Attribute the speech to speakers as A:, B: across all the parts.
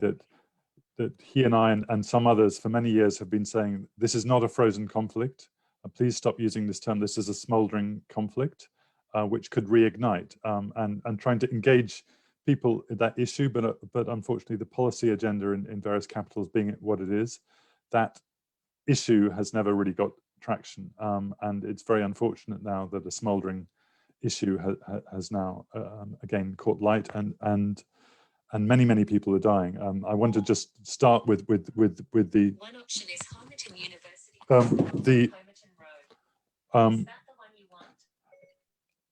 A: that he and I and some others for many years have been saying, this is not a frozen conflict. Please stop using this term. This is a smoldering conflict, which could reignite, and trying to engage people in that issue. But unfortunately, the policy agenda in various capitals being what it is, that issue has never really got traction. And it's very unfortunate now that a smoldering issue has now again caught light, and many people are dying. I want to just start with the
B: one option is Harmerton University.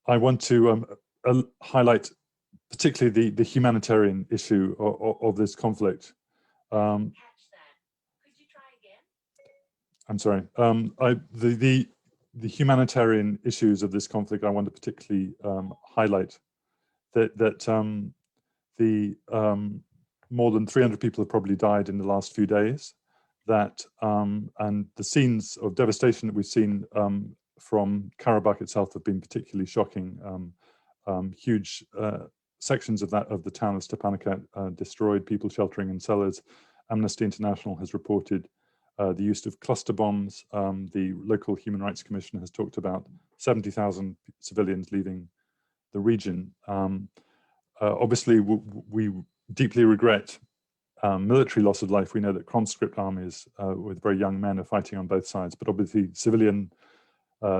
A: I want to highlight particularly the humanitarian issue of this conflict.
B: Catch that. Could you try again?
A: I'm sorry. The humanitarian issues of this conflict I want to particularly highlight. That more than 300 people have probably died in the last few days. And the scenes of devastation that we've seen from Karabakh itself have been particularly shocking. Huge sections of the town of Stepanakert destroyed, people sheltering in cellars. Amnesty International has reported the use of cluster bombs. The local Human Rights Commission has talked about 70,000 civilians leaving the region. Obviously, we deeply regret military loss of life. We know that conscript armies with very young men are fighting on both sides, but obviously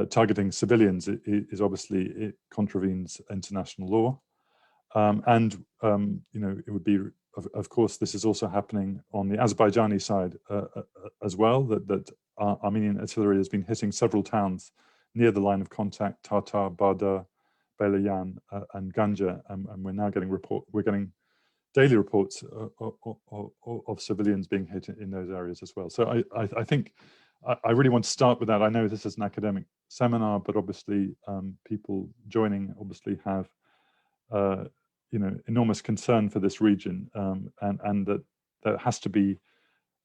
A: targeting civilians is obviously, it contravenes international law. And you know, it would be, of course, this is also happening on the Azerbaijani side as well, that Armenian artillery has been hitting several towns near the line of contact, Tartar, Bardar, Belayan, and Ganja, and we're now getting daily reports of civilians being hit in those areas as well. So I think I really want to start with that. I know this is an academic seminar, but obviously people joining obviously have you know, enormous concern for this region, and that there has to be.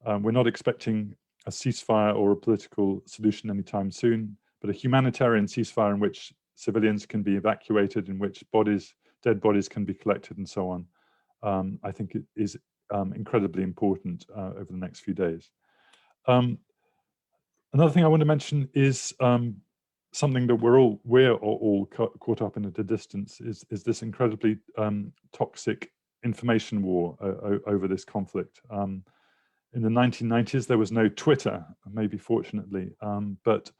A: We're not expecting a ceasefire or a political solution anytime soon, but a humanitarian ceasefire in which civilians can be evacuated, in which dead bodies can be collected, and so on. I think it is incredibly important over the next few days. Another thing I want to mention is something that we're all caught up in at a distance, is this incredibly toxic information war over this conflict. In the 1990s, there was no Twitter, maybe fortunately, but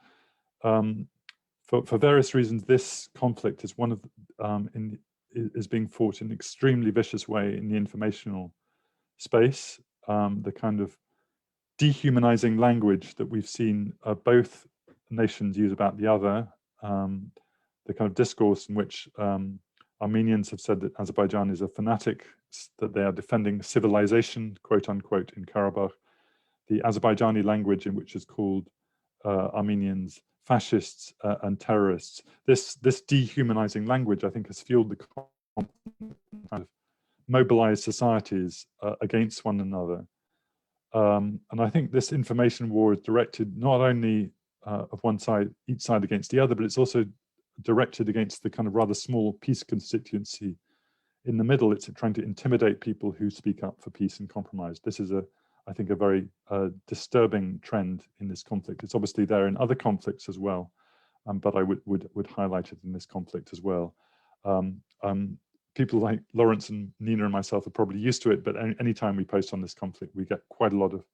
A: for various reasons, this conflict is is being fought in an extremely vicious way in the informational space. The kind of dehumanizing language that we've seen both nations use about the other, the kind of discourse in which Armenians have said that Azerbaijan is a fanatic, that they are defending civilization, quote unquote, in Karabakh. The Azerbaijani language, in which is called Armenians fascists and terrorists. This dehumanizing language, I think, has fueled the kind of mobilized societies against one another. And I think this information war is directed not only of one side, each side against the other, but it's also directed against the kind of rather small peace constituency in the middle. It's trying to intimidate people who speak up for peace and compromise. This is I think, a very disturbing trend in this conflict. It's obviously there in other conflicts as well, but I would highlight it in this conflict as well. People like Laurence and Nina and myself are probably used to it, but anytime we post on this conflict, we get quite a lot of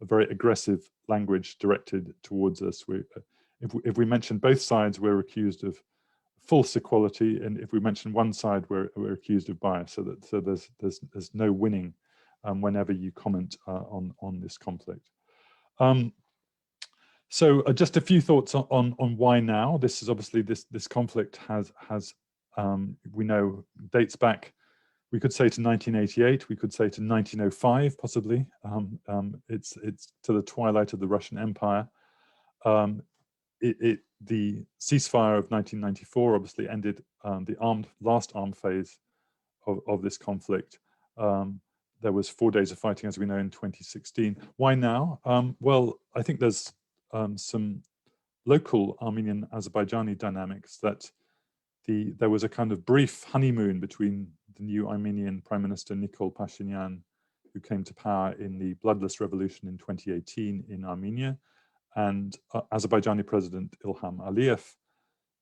A: very aggressive language directed towards us. If we mention both sides, we're accused of false equality, and if we mention one side, we're accused of bias. So there's no winning whenever you comment on this conflict. So just a few thoughts on why now. This is obviously this conflict has we know dates back, we could say, to 1988, we could say to 1905 possibly. It's to the twilight of the Russian Empire. The ceasefire of 1994 obviously ended the last armed phase of this conflict. There was 4 days of fighting, as we know, in 2016. Why now? Well, I think there's some local Armenian-Azerbaijani dynamics that there was a kind of brief honeymoon between the new Armenian Prime Minister Nikol Pashinyan who came to power in the bloodless revolution in 2018 in Armenia, and Azerbaijani President Ilham Aliyev.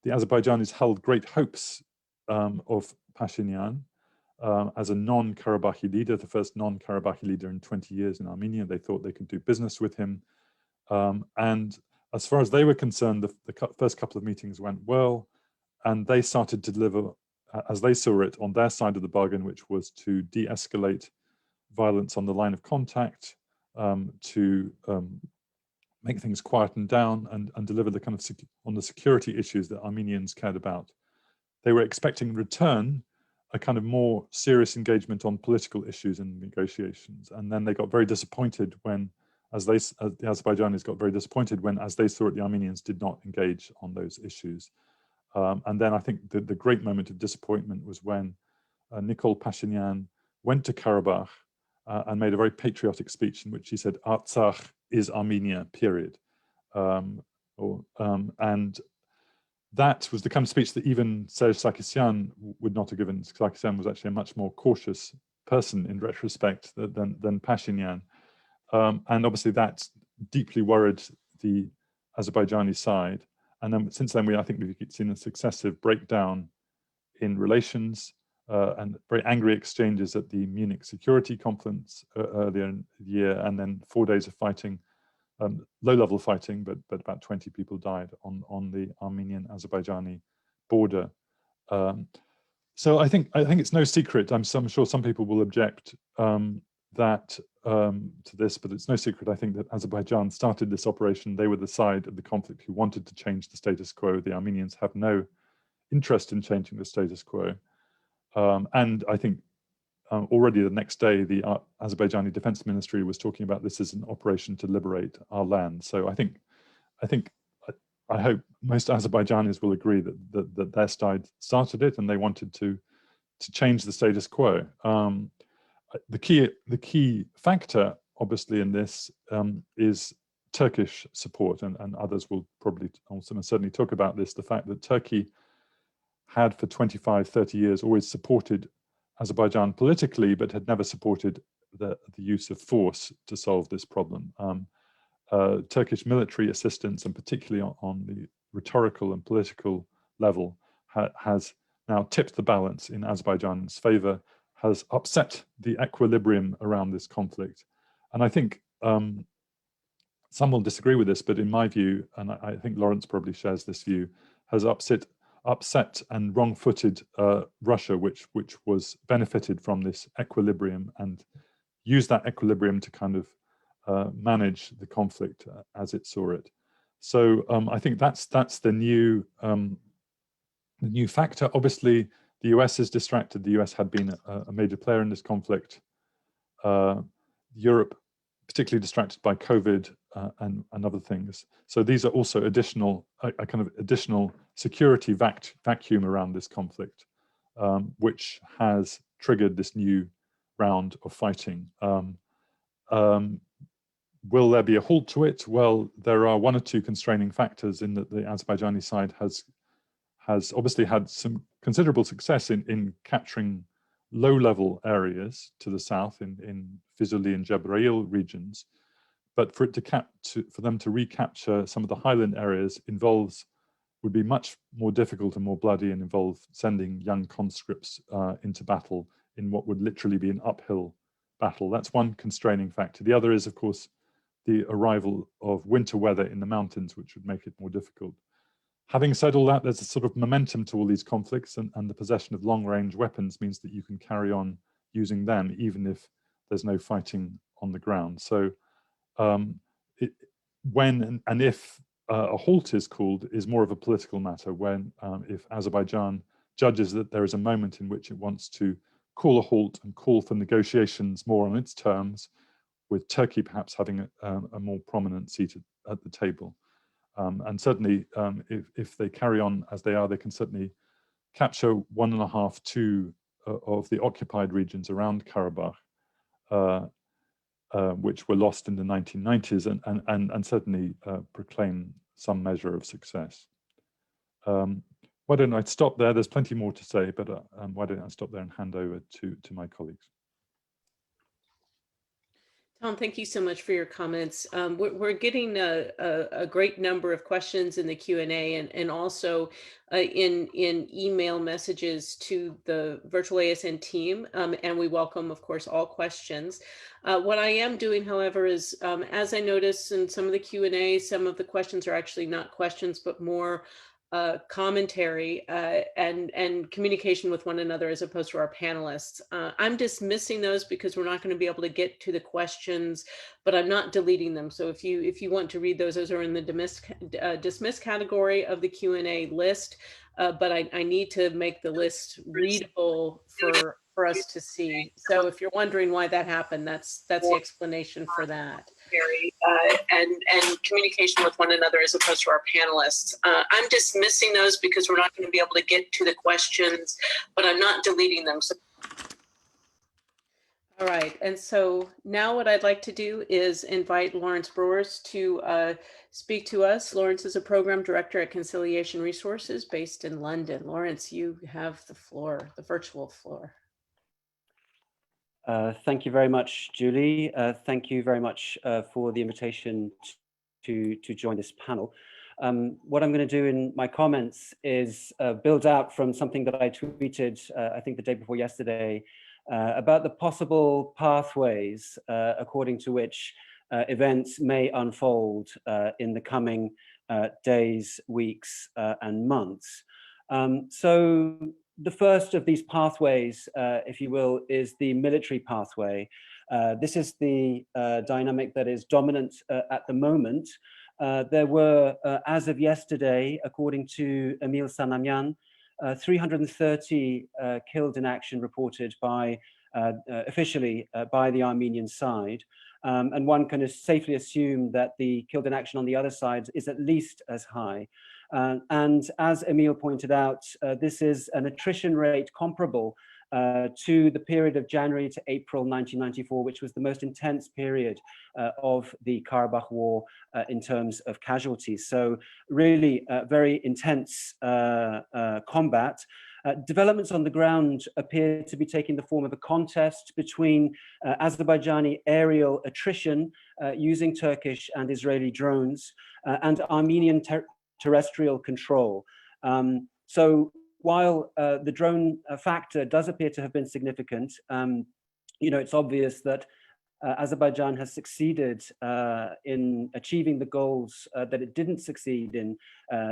A: The Azerbaijanis held great hopes of Pashinyan as a non-Karabakhi leader, the first non-Karabakhi leader in 20 years in Armenia. They thought they could do business with him. And as far as they were concerned, the first couple of meetings went well, and they started to deliver, as they saw it, on their side of the bargain, which was to de-escalate violence on the line of contact, to make things quieten down and deliver the kind of on the security issues that Armenians cared about. They were expecting in return a kind of more serious engagement on political issues and negotiations. And then they got very disappointed when, the Azerbaijanis got very disappointed when, as they saw it, the Armenians did not engage on those issues. And then I think the great moment of disappointment was when Nikol Pashinyan went to Karabakh and made a very patriotic speech in which he said, Artsakh is Armenia, period. And that was the kind of speech that even Serge Sarkisyan would not have given. Sarkisyan was actually a much more cautious person in retrospect than Pashinyan. And obviously that deeply worried the Azerbaijani side. And then since then, I think we've seen a successive breakdown in relations and very angry exchanges at the Munich Security Conference earlier in the year, and then 4 days of fighting, low-level fighting, but about 20 people died on the Armenian-Azerbaijani border. So I think it's no secret. I'm sure some people will object to this, but it's no secret, I think, that Azerbaijan started this operation. They were the side of the conflict who wanted to change the status quo. The Armenians have no interest in changing the status quo. And I think already the next day, the Azerbaijani Defense Ministry was talking about this as an operation to liberate our land. So I hope most Azerbaijanis will agree that their side started it and they wanted to change the status quo. The key factor, obviously, in this is Turkish support, and others will probably also certainly talk about this, the fact that Turkey had for 25, 30 years always supported Azerbaijan politically, but had never supported the use of force to solve this problem. Turkish military assistance, and particularly on the rhetorical and political level, has now tipped the balance in Azerbaijan's favor, has upset the equilibrium around this conflict. And I think some will disagree with this, but in my view, and I think Laurence probably shares this view, has upset and wrong-footed Russia, which was benefited from this equilibrium and used that equilibrium to kind of manage the conflict as it saw it. So I think that's the new factor. Obviously, the US is distracted. The US had been a major player in this conflict. Europe, particularly distracted by COVID and other things. So these are also additional, a kind of additional security vacuum around this conflict, which has triggered this new round of fighting. Will there be a halt to it? Well, there are one or two constraining factors in that the Azerbaijani side has obviously had some considerable success in capturing low-level areas to the south in Fizuli and Jabrail regions, but for them to recapture some of the highland areas would be much more difficult and more bloody, and involve sending young conscripts into battle in what would literally be an uphill battle. That's one constraining factor. The other is, of course, the arrival of winter weather in the mountains, which would make it more difficult. Having said all that, there's a sort of momentum to all these conflicts, and the possession of long-range weapons means that you can carry on using them even if there's no fighting on the ground. So when and if a halt is called is more of a political matter. When if Azerbaijan judges that there is a moment in which it wants to call a halt and call for negotiations more on its terms, with Turkey perhaps having a more prominent seat at the table. And certainly, if they carry on as they are, they can certainly capture 1.5, 2 of the occupied regions around Karabakh, which were lost in the 1990s, and certainly proclaim some measure of success. Why don't I stop there? There's plenty more to say, but why don't I stop there and hand over to my colleagues?
C: Tom, thank you so much for your comments. We're getting a great number of questions in the Q&A and also in email messages to the virtual ASN team. And we welcome, of course, all questions. What I am doing, however, is as I noticed in some of the Q&A, some of the questions are actually not questions, but more commentary and communication with one another as opposed to our panelists. I'm dismissing those because we're not going to be able to get to the questions, but I'm not deleting them. So if you want to read those are in the dismiss category of the Q&A list, but I need to make the list readable for us to see. So if you're wondering why that happened, that's the explanation for that. And communication with one another as opposed to our panelists. I'm dismissing those because we're not going to be able to get to the questions, but I'm not deleting them. So. All right, and so now what I'd like to do is invite Laurence Brewers to speak to us. Laurence is a program director at Conciliation Resources based in London. Laurence, you have the floor, the virtual floor.
D: Thank you very much, Julie. Thank you very much for the invitation to join this panel. What I'm going to do in my comments is build out from something that I tweeted, I think the day before yesterday, about the possible pathways according to which events may unfold in the coming days, weeks, and months. So the first of these pathways, if you will, is the military pathway. This is the dynamic that is dominant at the moment. There were, as of yesterday, according to Emil Sanamyan, 330 killed in action reported by officially by the Armenian side. And one can safely assume that the killed in action on the other side is at least as high. And as Emil pointed out, this is an attrition rate comparable to the period of January to April 1994, which was the most intense period of the Karabakh War in terms of casualties. So really very intense combat. Developments on the ground appear to be taking the form of a contest between Azerbaijani aerial attrition using Turkish and Israeli drones and Armenian terrestrial control. So while the drone factor does appear to have been significant, it's obvious that Azerbaijan has succeeded in achieving the goals that it didn't succeed in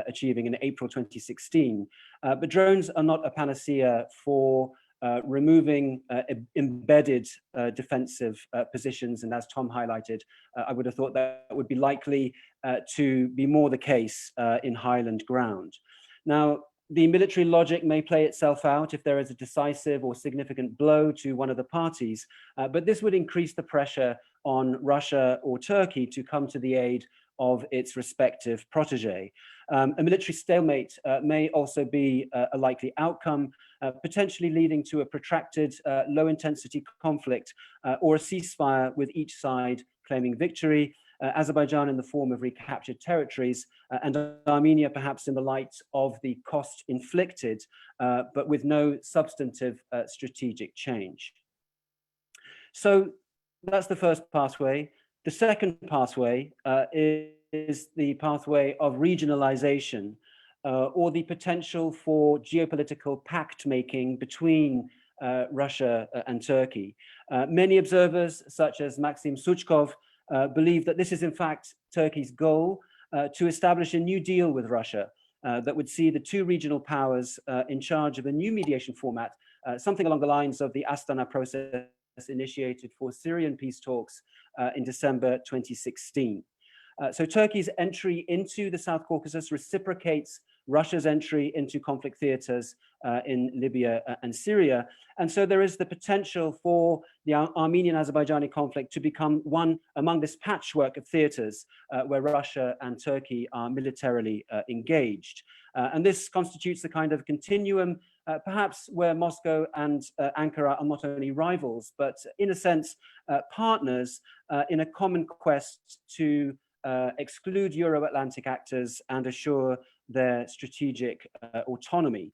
D: achieving in April 2016. But drones are not a panacea for removing embedded defensive positions. And as Tom highlighted, I would have thought that would be likely to be more the case in highland ground. Now, the military logic may play itself out if there is a decisive or significant blow to one of the parties, but this would increase the pressure on Russia or Turkey to come to the aid of its respective protege. A military stalemate may also be a likely outcome, potentially leading to a protracted low-intensity conflict or a ceasefire with each side claiming victory, Azerbaijan in the form of recaptured territories, and Armenia perhaps in the light of the cost inflicted, but with no substantive strategic change. So that's the first pathway. The second pathway is the pathway of regionalization, or the potential for geopolitical pact making between Russia and Turkey. Many observers, such as Maxim Suchkov, believe that this is in fact Turkey's goal to establish a new deal with Russia that would see the two regional powers in charge of a new mediation format, something along the lines of the Astana process initiated for Syrian peace talks in December 2016. So Turkey's entry into the South Caucasus reciprocates Russia's entry into conflict theaters in Libya and Syria. And so there is the potential for the Armenian-Azerbaijani conflict to become one among this patchwork of theaters where Russia and Turkey are militarily engaged. And this constitutes the kind of continuum, perhaps where Moscow and Ankara are not only rivals, but in a sense, partners in a common quest to exclude Euro-Atlantic actors and assure their strategic autonomy.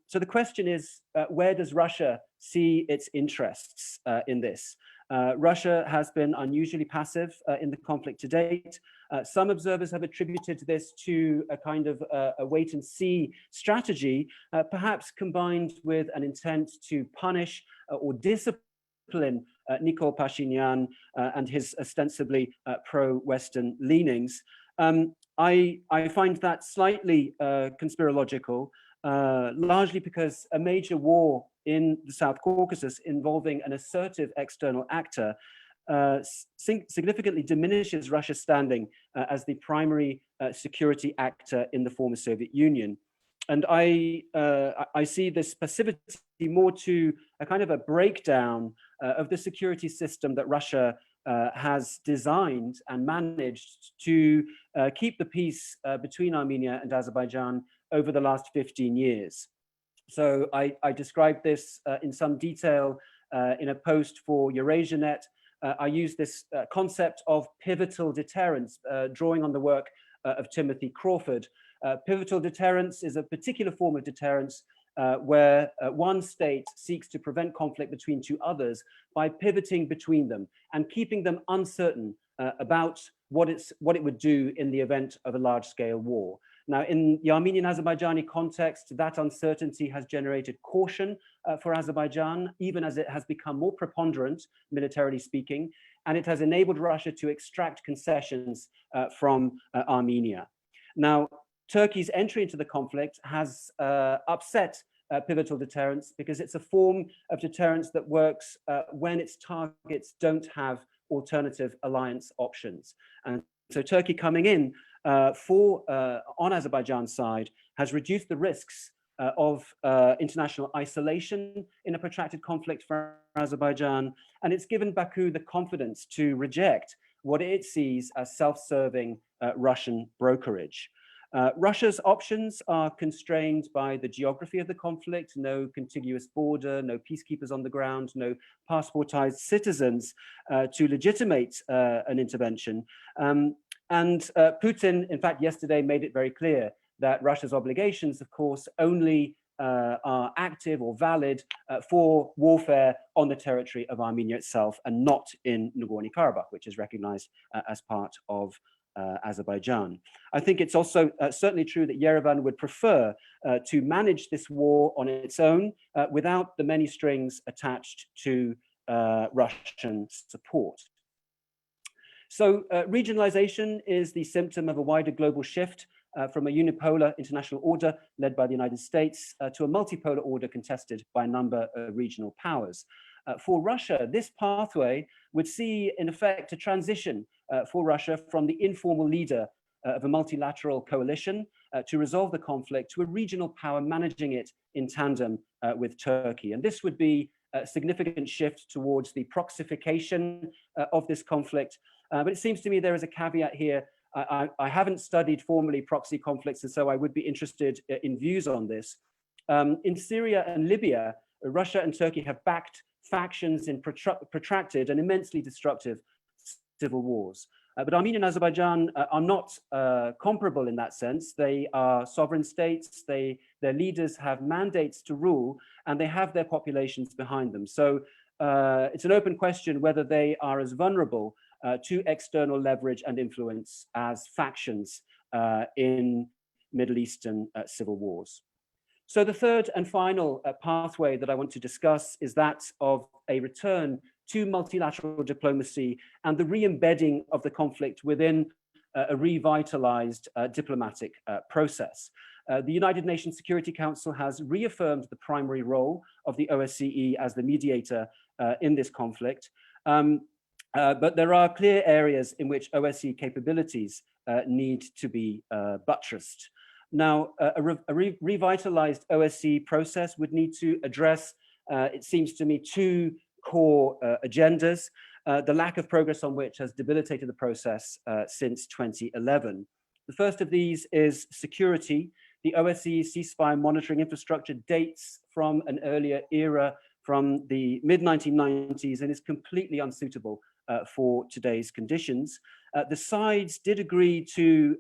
D: So the question is, where does Russia see its interests in this? Russia has been unusually passive in the conflict to date. Some observers have attributed this to a kind of a wait and see strategy, perhaps combined with an intent to punish or discipline Nikol Pashinyan and his ostensibly pro-Western leanings. I find that slightly conspirological, largely because a major war in the South Caucasus involving an assertive external actor significantly diminishes Russia's standing as the primary security actor in the former Soviet Union. And I see this passivity more to a kind of a breakdown of the security system that Russia has designed and managed to keep the peace between Armenia and Azerbaijan over the last 15 years. So I described this in some detail in a post for EurasiaNet. I use this concept of pivotal deterrence, drawing on the work of Timothy Crawford. Pivotal deterrence is a particular form of deterrence where one state seeks to prevent conflict between two others by pivoting between them and keeping them uncertain about what it would do in the event of a large-scale war. Now, in the Armenian-Azerbaijani context, that uncertainty has generated caution for Azerbaijan, even as it has become more preponderant, militarily speaking, and it has enabled Russia to extract concessions from Armenia. Now, Turkey's entry into the conflict has upset pivotal deterrence because it's a form of deterrence that works when its targets don't have alternative alliance options. And so Turkey coming in on Azerbaijan's side has reduced the risks of international isolation in a protracted conflict for Azerbaijan, and it's given Baku the confidence to reject what it sees as self-serving Russian brokerage. Russia's options are constrained by the geography of the conflict: no contiguous border, no peacekeepers on the ground, no passportized citizens to legitimate an intervention. And Putin, in fact, yesterday made it very clear that Russia's obligations, of course, only are active or valid for warfare on the territory of Armenia itself and not in Nagorno-Karabakh, which is recognized as part of Azerbaijan. I think it's also certainly true that Yerevan would prefer to manage this war on its own without the many strings attached to Russian support. So regionalization is the symptom of a wider global shift from a unipolar international order led by the United States to a multipolar order contested by a number of regional powers. For Russia, this pathway would see, in effect, a transition for Russia from the informal leader of a multilateral coalition to resolve the conflict to a regional power managing it in tandem with Turkey. And this would be a significant shift towards the proxification of this conflict. But it seems to me there is a caveat here. I haven't studied formally proxy conflicts, and so I would be interested in views on this. In Syria and Libya, Russia and Turkey have backed factions in protracted and immensely destructive civil wars. But Armenia and Azerbaijan are not comparable in that sense. They are sovereign states, their leaders have mandates to rule, and they have their populations behind them. So it's an open question whether they are as vulnerable to external leverage and influence as factions in Middle Eastern civil wars. So the third and final pathway that I want to discuss is that of a return to multilateral diplomacy and the re-embedding of the conflict within a revitalized diplomatic process. The United Nations Security Council has reaffirmed the primary role of the OSCE as the mediator in this conflict. But there are clear areas in which OSCE capabilities need to be buttressed. Now, a revitalized OSCE process would need to address, it seems to me, two core agendas, the lack of progress on which has debilitated the process since 2011. The first of these is security. The OSCE ceasefire monitoring infrastructure dates from an earlier era, from the mid-1990s, and is completely unsuitable for today's conditions. The sides did agree to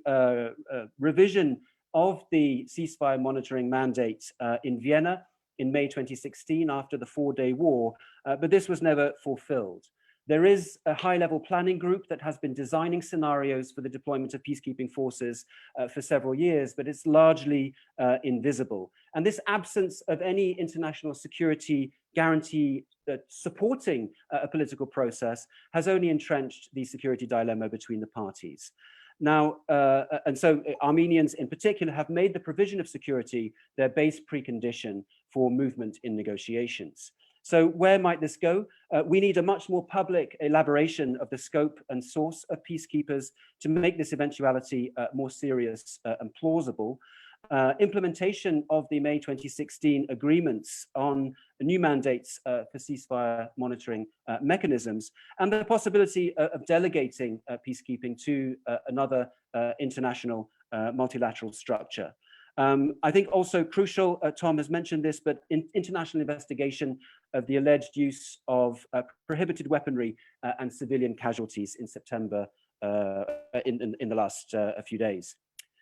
D: revision of the ceasefire monitoring mandate in Vienna in May 2016 after the 4-day war, but this was never fulfilled. There is a high-level planning group that has been designing scenarios for the deployment of peacekeeping forces for several years, but it's largely invisible. And this absence of any international security guarantee supporting a political process has only entrenched the security dilemma between the parties. Now, and so Armenians in particular have made the provision of security their base precondition for movement in negotiations. So where might this go? We need a much more public elaboration of the scope and source of peacekeepers to make this eventuality more serious and plausible. Implementation of the May 2016 agreements on new mandates for ceasefire monitoring mechanisms, and the possibility of delegating peacekeeping to another international multilateral structure. I think also crucial, Tom has mentioned this, but international investigation of the alleged use of prohibited weaponry and civilian casualties in September in the last few days.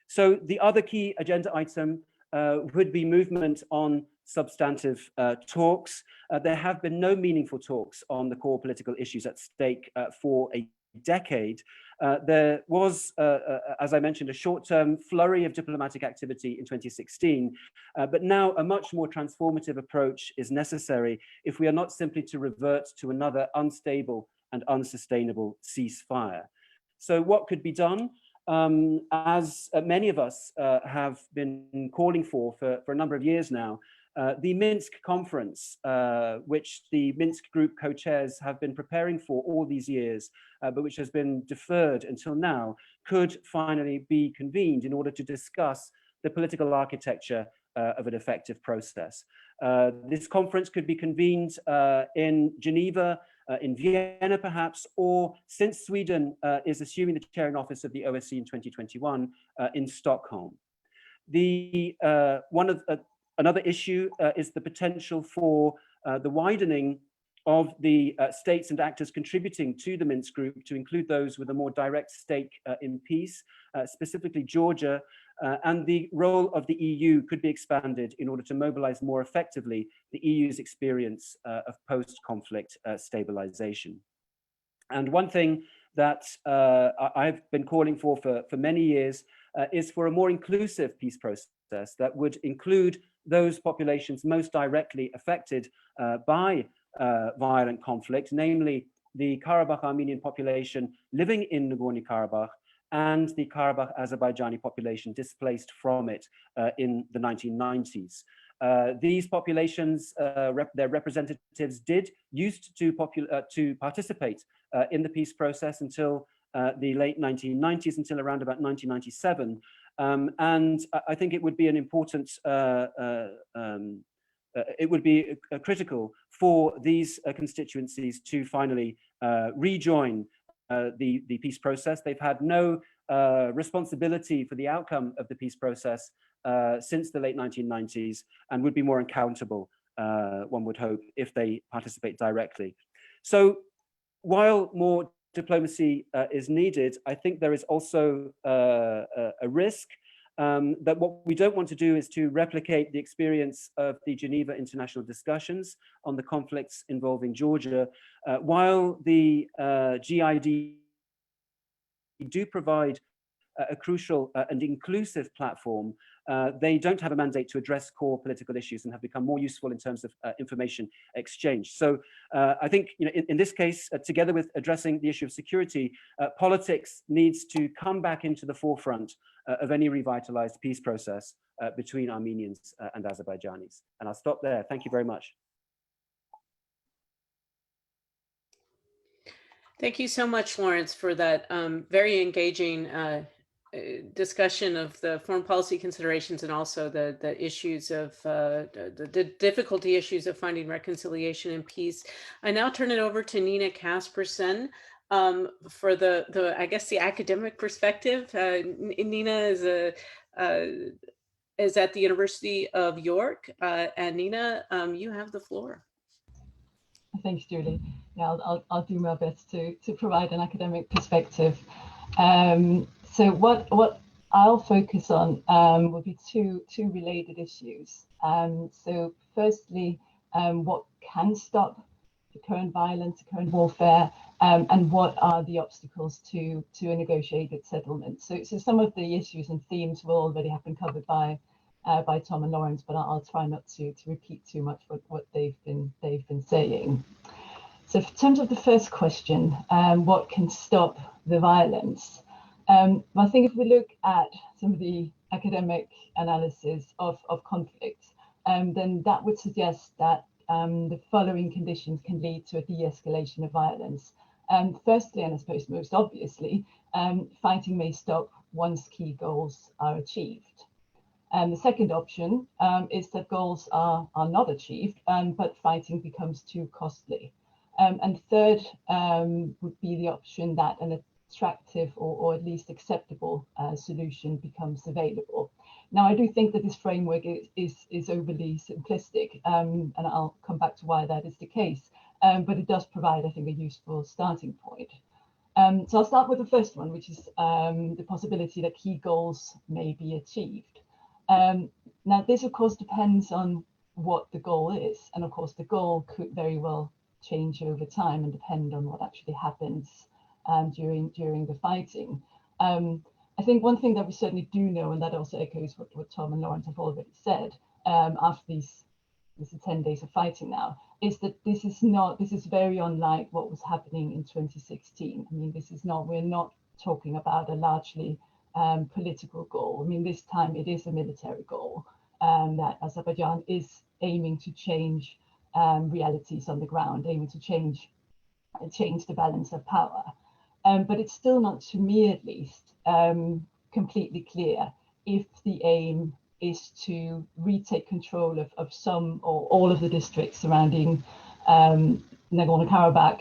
D: So the other key agenda item would be movement on substantive talks. There have been no meaningful talks on the core political issues at stake for a decade. There was, as I mentioned, a short-term flurry of diplomatic activity in 2016, but now a much more transformative approach is necessary if we are not simply to revert to another unstable and unsustainable ceasefire. So what could be done? As many of us have been calling for a number of years now, the Minsk conference, which the Minsk group co-chairs have been preparing for all these years, but which has been deferred until now, could finally be convened in order to discuss the political architecture of an effective process. This conference could be convened in Geneva, in Vienna perhaps, or since Sweden is assuming the chairing office of the OSCE in 2021, in Stockholm. Another issue is the potential for the widening of the states and actors contributing to the Minsk group to include those with a more direct stake in peace, specifically Georgia, and the role of the EU could be expanded in order to mobilize more effectively the EU's experience of post-conflict stabilization. And one thing that I've been calling for many years is for a more inclusive peace process that would include those populations most directly affected by violent conflict, namely the Karabakh Armenian population living in Nagorno-Karabakh and the Karabakh Azerbaijani population displaced from it in the 1990s. These populations, their representatives used to participate in the peace process until the late 1990s, until around about 1997. And I think it would be an important, it would be critical for these constituencies to finally rejoin the peace process. They've had no responsibility for the outcome of the peace process since the late 1990s, and would be more accountable, one would hope, if they participate directly. So while more diplomacy is needed, I think there is also a risk that what we don't want to do is to replicate the experience of the Geneva international discussions on the conflicts involving Georgia. While the GID do provide a crucial and inclusive platform, they don't have a mandate to address core political issues and have become more useful in terms of information exchange. So I think, in this case, together with addressing the issue of security, politics needs to come back into the forefront of any revitalized peace process between Armenians and Azerbaijanis. And I'll stop there. Thank you very much.
C: Thank you so much, Laurence, for that very engaging discussion of the foreign policy considerations and also the issues of the difficulty issues of finding reconciliation and peace. I now turn it over to Nina Caspersen for the I guess the academic perspective. Nina is at the University of York, and Nina, you have the floor.
E: Thanks, Julie. Yeah, I'll do my best to provide an academic perspective. So what I'll focus on will be two related issues. So firstly, what can stop current violence, the current warfare, and what are the obstacles to a negotiated settlement. So some of the issues and themes will already have been covered by Tom and Laurence, but I'll try not to repeat too much what they've been saying. So in terms of the first question, what can stop the violence? I think if we look at some of the academic analysis of conflicts, then that would suggest that the following conditions can lead to a de-escalation of violence. Firstly, and I suppose most obviously, fighting may stop once key goals are achieved. The second option is that goals are not achieved, but fighting becomes too costly. And third would be the option that an attractive or at least acceptable solution becomes available. Now, I do think that this framework is overly simplistic, and I'll come back to why that is the case, but it does provide, I think, a useful starting point. So I'll start with the first one, which is the possibility that key goals may be achieved. Now, this, of course, depends on what the goal is. And of course, the goal could very well change over time and depend on what actually happens during the fighting. I think one thing that we certainly do know, and that also echoes what Tom and Laurence have already said, after these 10 days of fighting now, is that this is very unlike what was happening in 2016. I mean, we're not talking about a largely political goal. I mean, this time it is a military goal that Azerbaijan is aiming to change realities on the ground, aiming to change the balance of power. But it's still not, to me at least, completely clear if the aim is to retake control of some or all of the districts surrounding Nagorno-Karabakh,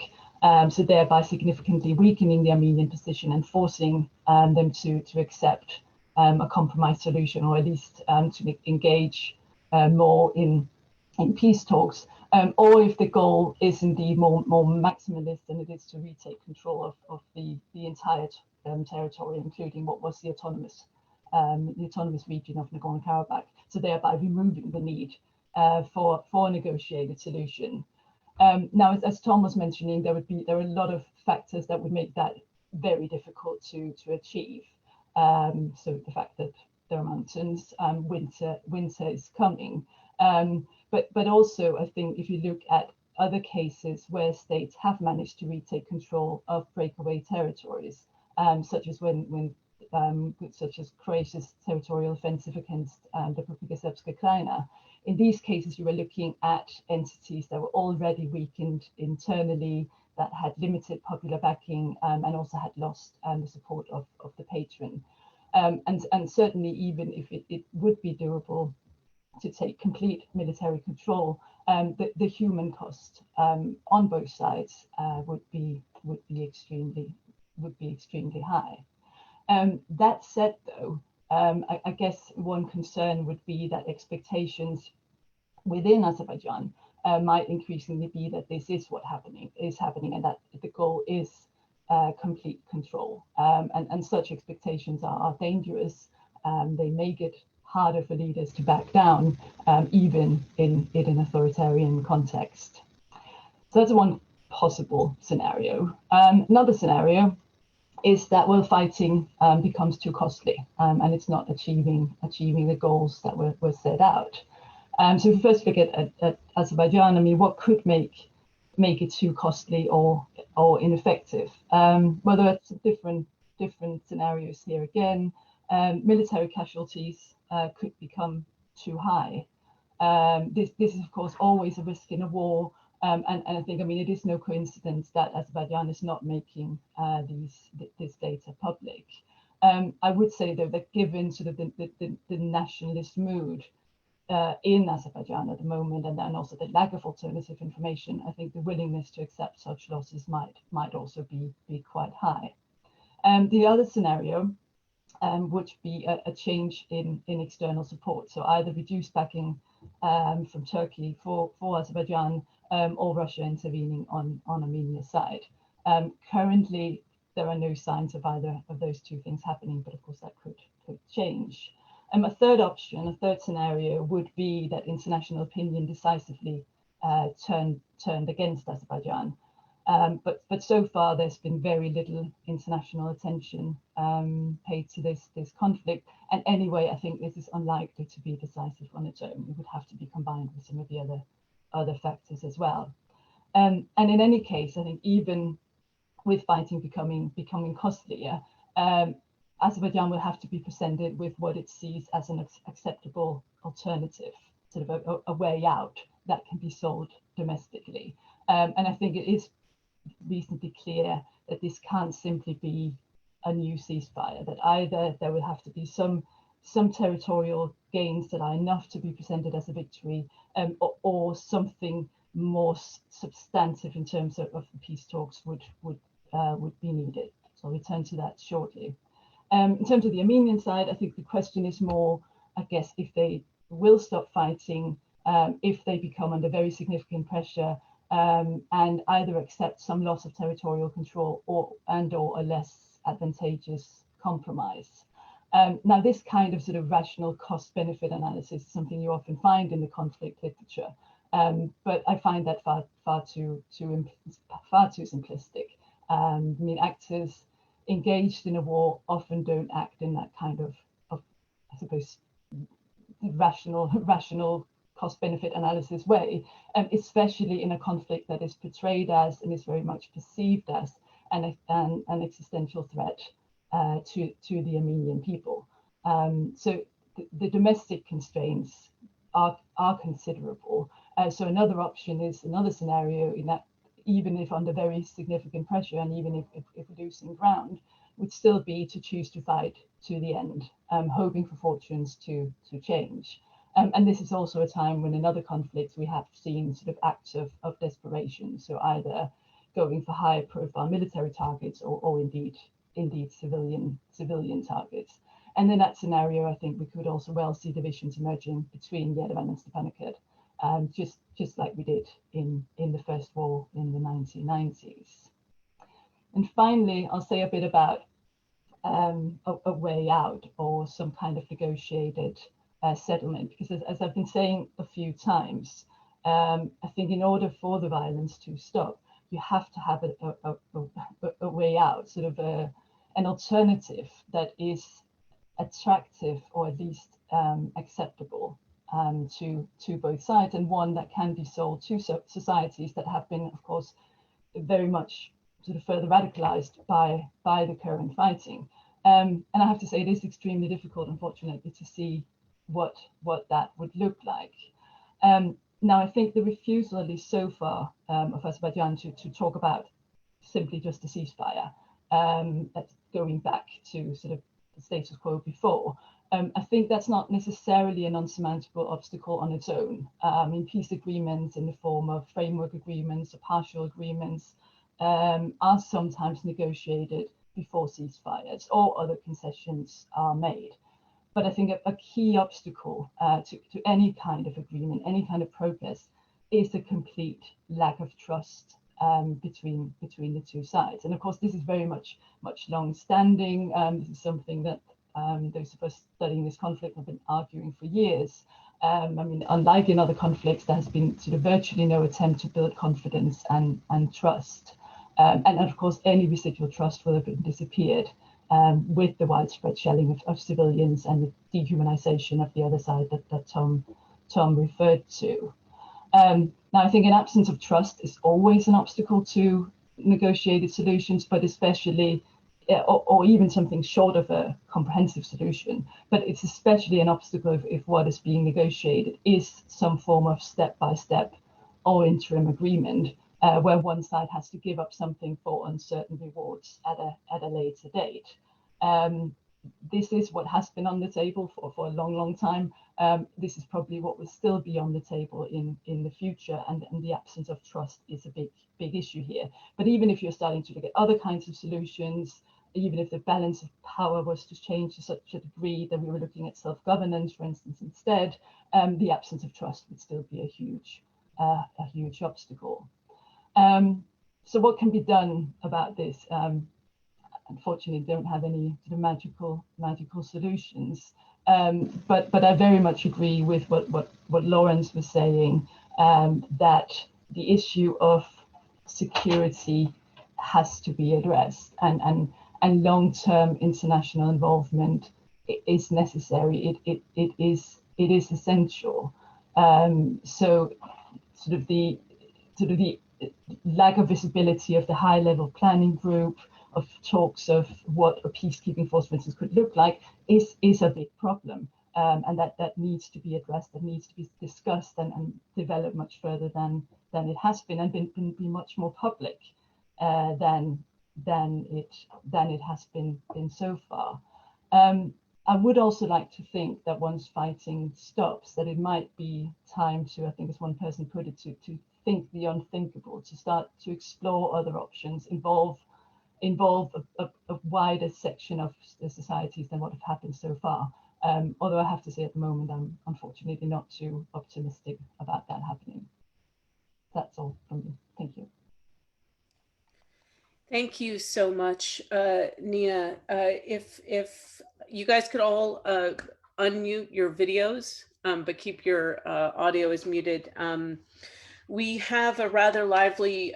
E: so thereby significantly weakening the Armenian position and forcing them to accept a compromise solution, or at least to engage more in peace talks, or if the goal is indeed more maximalist and it is to retake control of the entire territory, including what was the autonomous region of Nagorno-Karabakh, so thereby removing the need for a negotiated solution. Now, as Tom was mentioning, there are a lot of factors that would make that very difficult to achieve. So the fact that there are mountains, winter is coming, but also I think if you look at other cases where states have managed to retake control of breakaway territories, such as such as Croatia's territorial offensive against the Republika Srpska Krajina. In these cases, you were looking at entities that were already weakened internally, that had limited popular backing, and also had lost the support of the patron. And certainly, even if it would be doable to take complete military control, the human cost on both sides would be extremely high. That said, though, I guess one concern would be that expectations within Azerbaijan might increasingly be that this is what is happening, and that the goal is complete control. And such expectations are dangerous. They make it harder for leaders to back down, even in an authoritarian context. So that's one possible scenario. Another scenario is that fighting becomes too costly, and it's not achieving the goals that were set out. So if we first look at Azerbaijan, I mean, what could make it too costly or ineffective? Well, there are different scenarios here again. Military casualties could become too high. This is, of course, always a risk in a war. And I think, I mean, it is no coincidence that Azerbaijan is not making this data public. I would say, though, that given sort of the nationalist mood in Azerbaijan at the moment, and also the lack of alternative information, I think the willingness to accept such losses might also be quite high. The other scenario would be a change in external support, so either reduced backing from Turkey for Azerbaijan, or Russia intervening on Armenia's side. Currently, there are no signs of either of those two things happening, but of course that could change. A third option, a third scenario would be that international opinion decisively turned against Azerbaijan. But so far there's been very little international attention paid to this conflict. And anyway, I think this is unlikely to be decisive on its own. It would have to be combined with some of the other factors as well. And in any case, I think even with fighting becoming costlier, Azerbaijan will have to be presented with what it sees as an acceptable alternative, sort of a way out that can be sold domestically. And I think it is reasonably clear that this can't simply be a new ceasefire, that either there will have to be some territorial gains that are enough to be presented as a victory, or something more substantive in terms of the peace talks would be needed. So I'll return to that shortly. In terms of the Armenian side, I think the question is more, I guess, if they will stop fighting, if they become under very significant pressure, and either accept some loss of territorial control or a less advantageous compromise. Now, this kind of sort of rational cost-benefit analysis is something you often find in the conflict literature, but I find that far too simplistic. I mean, actors engaged in a war often don't act in that kind of I suppose, rational cost-benefit analysis way, especially in a conflict that is portrayed as and is very much perceived as an existential threat to the Armenian people. So the domestic constraints are considerable. So another option is another scenario in that even if under very significant pressure and even if losing ground, would still be to choose to fight to the end, hoping for fortunes to change. And this is also a time when in other conflicts we have seen sort of acts of desperation. So either going for high profile military targets or indeed civilian targets. And in that scenario, I think we could also well see divisions emerging between Yerevan and Stepanakert, just like we did in the First War in the 1990s. And finally, I'll say a bit about a way out or some kind of negotiated settlement, because as I've been saying a few times, I think in order for the violence to stop, you have to have a way out, sort of an alternative that is attractive or at least acceptable to both sides, and one that can be sold to societies that have been, of course, very much sort of further radicalized by the current fighting. And I have to say it is extremely difficult, unfortunately, to see what that would look like. Now, I think the refusal, at least so far, of Azerbaijan to talk about simply just a ceasefire, that's going back to sort of the status quo before, I think that's not necessarily an unsurmountable obstacle on its own. In peace agreements in the form of framework agreements or partial agreements are sometimes negotiated before ceasefires or other concessions are made. But I think a key obstacle to any kind of agreement, any kind of progress, is the complete lack of trust between the two sides. And of course, this is very much long-standing. This is something that those of us studying this conflict have been arguing for years. I mean, unlike in other conflicts, there has been sort of virtually no attempt to build confidence and trust. And of course, any residual trust will have disappeared with the widespread shelling of civilians and the dehumanization of the other side that Tom referred to. Now, I think an absence of trust is always an obstacle to negotiated solutions, but especially, or even something short of a comprehensive solution, but it's especially an obstacle if what is being negotiated is some form of step-by-step or interim agreement, where one side has to give up something for uncertain rewards at a later date. This is what has been on the table for a long time. This is probably what will still be on the table in the future, and the absence of trust is a big issue here. But even if you're starting to look at other kinds of solutions, even if the balance of power was to change to such a degree that we were looking at self-governance, for instance, instead, the absence of trust would still be a huge obstacle. So what can be done about this? Unfortunately, don't have any sort of magical solutions. But I very much agree with what Laurence was saying. that the issue of security has to be addressed, and long-term international involvement is necessary. It is essential. So sort of the lack of visibility of the high-level planning group, of talks of what a peacekeeping force, for instance, could look like, is a big problem, and that needs to be addressed, that needs to be discussed and developed much further than it has been, and be much more public than it has been so far. I would also like to think that once fighting stops, that it might be time to, I think as one person put it, to think the unthinkable, to start to explore other options, involve a wider section of the societies than what have happened so far. Although I have to say at the moment, I'm unfortunately not too optimistic about that happening. That's all from me. Thank you.
C: Thank you so much, Nina. If you guys could all unmute your videos, but keep your audio as muted. We have a rather lively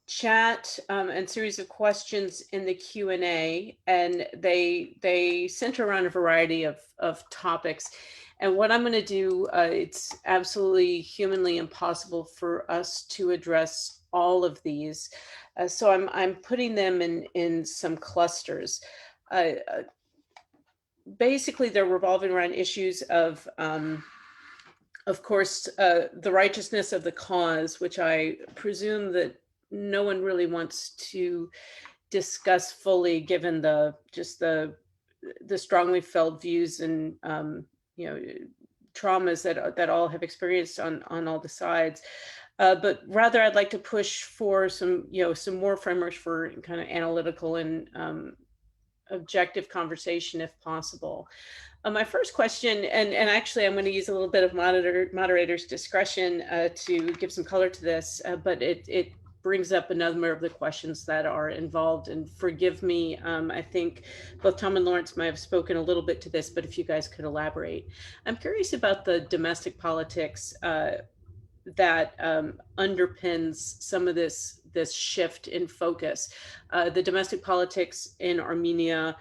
C: chat and series of questions in the Q&A, and they center around a variety of topics. And what I'm going to do, it's absolutely humanly impossible for us to address all of these. So I'm putting them in some clusters. Basically, they're revolving around issues of course, the righteousness of the cause, which I presume that no one really wants to discuss fully, given the strongly felt views and traumas that all have experienced on all the sides. But rather, I'd like to push for some more frameworks for kind of analytical and objective conversation, if possible. My first question, and actually I'm going to use a little bit of moderator's discretion to give some color to this, but it brings up a number of the questions that are involved. And forgive me, I think both Tom and Laurence might have spoken a little bit to this, but if you guys could elaborate. I'm curious about the domestic politics that underpins some of this shift in focus. The domestic politics in Armenia,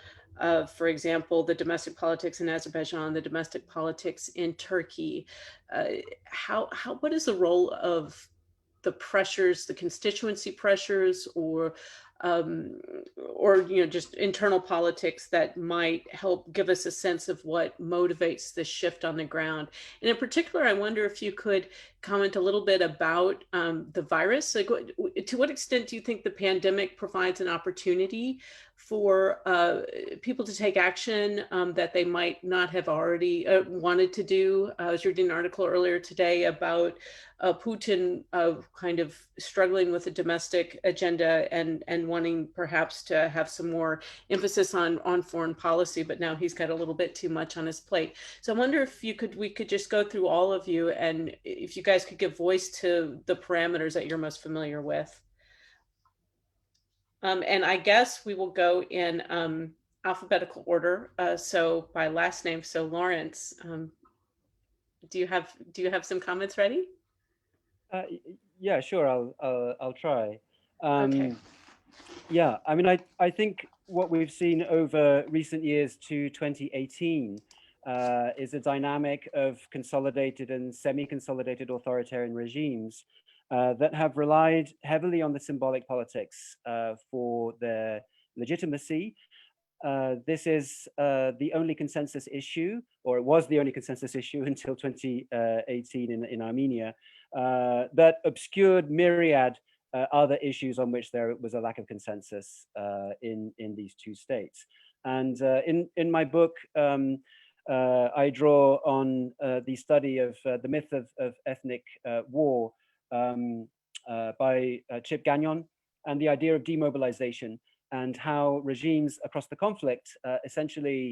C: for example, the domestic politics in Azerbaijan, the domestic politics in Turkey. What is the role of the pressures, the constituency pressures, or just internal politics that might help give us a sense of what motivates this shift on the ground? And in particular, I wonder if you could comment a little bit about the virus. Like, to what extent do you think the pandemic provides an opportunity for people to take action that they might not have already wanted to do? I was reading an article earlier today about Putin kind of struggling with a domestic agenda and wanting perhaps to have some more emphasis on foreign policy, but now he's got a little bit too much on his plate. So I wonder if we could just go through all of you, and if you guys could give voice to the parameters that you're most familiar with. And I guess we will go in alphabetical order. So by last name. So Laurence, do you have some comments ready?
D: Yeah, sure. I'll try.
C: Okay.
D: Yeah, I mean, I think what we've seen over recent years to 2018 is a dynamic of consolidated and semi-consolidated authoritarian regimes that have relied heavily on the symbolic politics for their legitimacy. This is the only consensus issue, or it was the only consensus issue until 2018 in Armenia, that obscured myriad other issues on which there was a lack of consensus in these two states. And in my book, I draw on the study of the myth of ethnic war by Chip Gagnon, and the idea of demobilization and how regimes across the conflict essentially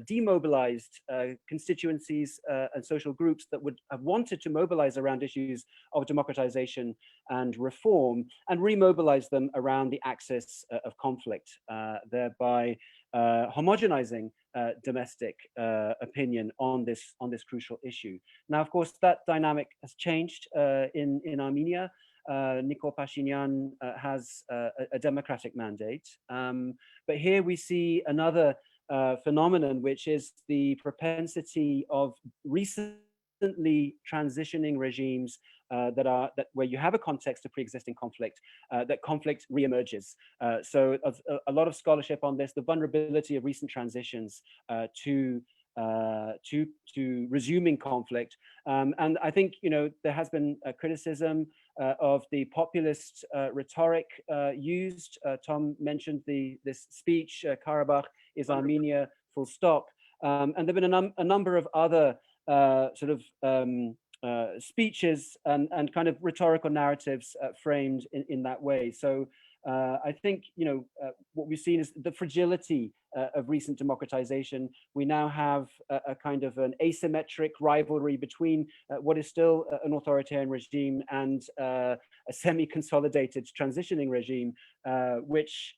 D: demobilized constituencies and social groups that would have wanted to mobilize around issues of democratization and reform, and remobilize them around the axis of conflict, thereby homogenizing domestic opinion on this crucial issue. Now, of course, that dynamic has changed in Armenia. Nikol Pashinyan has a democratic mandate, but here we see another phenomenon, which is the propensity of recently transitioning regimes where you have a context of pre-existing conflict, that conflict reemerges. So a lot of scholarship on this, the vulnerability of recent transitions to resuming conflict. And I think, there has been a criticism of the populist rhetoric used. Tom mentioned this speech, Karabakh is Armenia, full stop. And there have been a number of other speeches and kind of rhetorical narratives framed in that way. So I think, what we've seen is the fragility of recent democratization. We now have a kind of an asymmetric rivalry between what is still an authoritarian regime and a semi-consolidated transitioning regime, which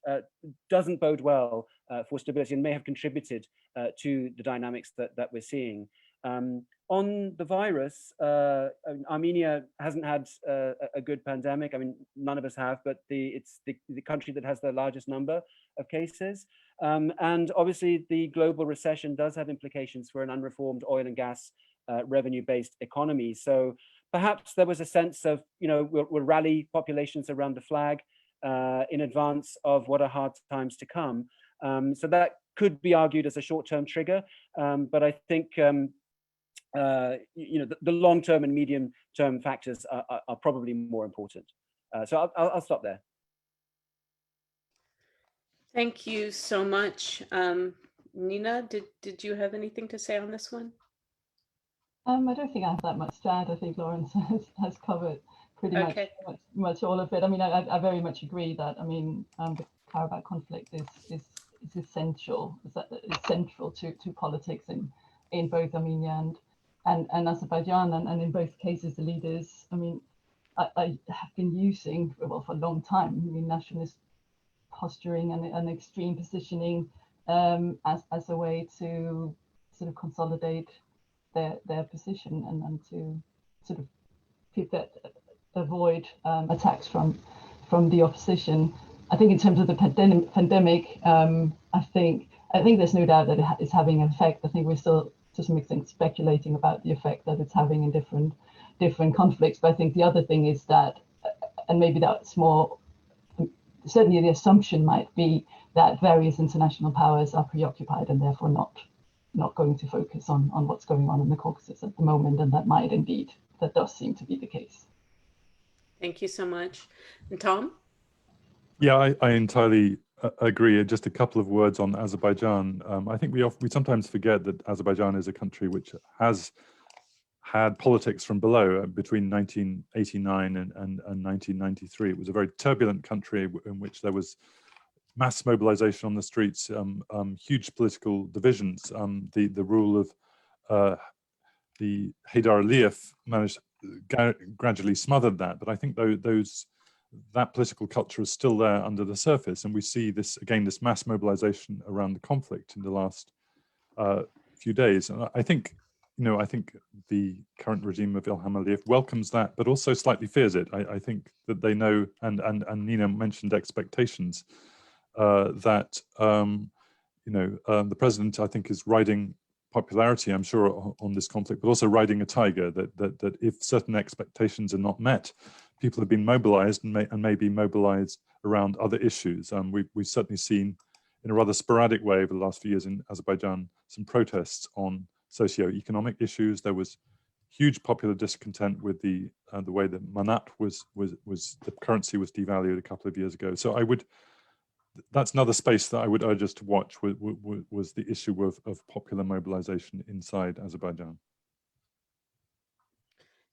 D: doesn't bode well for stability and may have contributed to the dynamics that we're seeing. On the virus, Armenia hasn't had a good pandemic. I mean, none of us have, but it's the country that has the largest number of cases. And obviously, the global recession does have implications for an unreformed oil and gas revenue-based economy. So perhaps there was a sense of, we'll rally populations around the flag in advance of what are hard times to come. So that could be argued as a short-term trigger, but I think the long-term and medium-term factors are probably more important. So I'll stop there.
C: Thank you so much. Nina, did you have anything to say on this one?
E: I don't think I have that much to add. I think Laurence has covered pretty much all of it. I mean, I very much agree that, the Karabakh conflict is essential. It's central to politics in both Armenia and Azerbaijan, and in both cases, the leaders, I have been using, for a long time, nationalist posturing and extreme positioning as a way to sort of consolidate their position and to sort of avoid attacks from the opposition. I think in terms of the pandemic, I think there's no doubt that it's having an effect. I think we're still to some extent speculating about the effect that it's having in different conflicts. But I think the other thing is that, and maybe that's more, certainly the assumption might be that various international powers are preoccupied and therefore not going to focus on what's going on in the Caucasus at the moment, and that does seem to be the case.
C: Thank you so much. And Tom?
A: Yeah, I entirely agree. Just a couple of words on Azerbaijan. I think we sometimes forget that Azerbaijan is a country which has had politics from below between 1989 and 1993. It was a very turbulent country in which there was mass mobilization on the streets, huge political divisions. The rule of the Haydar Aliyev gradually smothered that, but I think that political culture is still there under the surface, and we see this mass mobilization around the conflict in the last few days. And I think the current regime of Ilham Aliyev welcomes that, but also slightly fears it. I think that they know, and Nina mentioned expectations, that the president, I think, is riding popularity, I'm sure, on this conflict, but also riding a tiger, that if certain expectations are not met, people have been mobilized and may be mobilized around other issues. We've certainly seen, in a rather sporadic way over the last few years in Azerbaijan, some protests on socio-economic issues. There was huge popular discontent with the way that manat the currency was devalued a couple of years ago. So that's another space that I would urge us to watch, was the issue of popular mobilization inside Azerbaijan.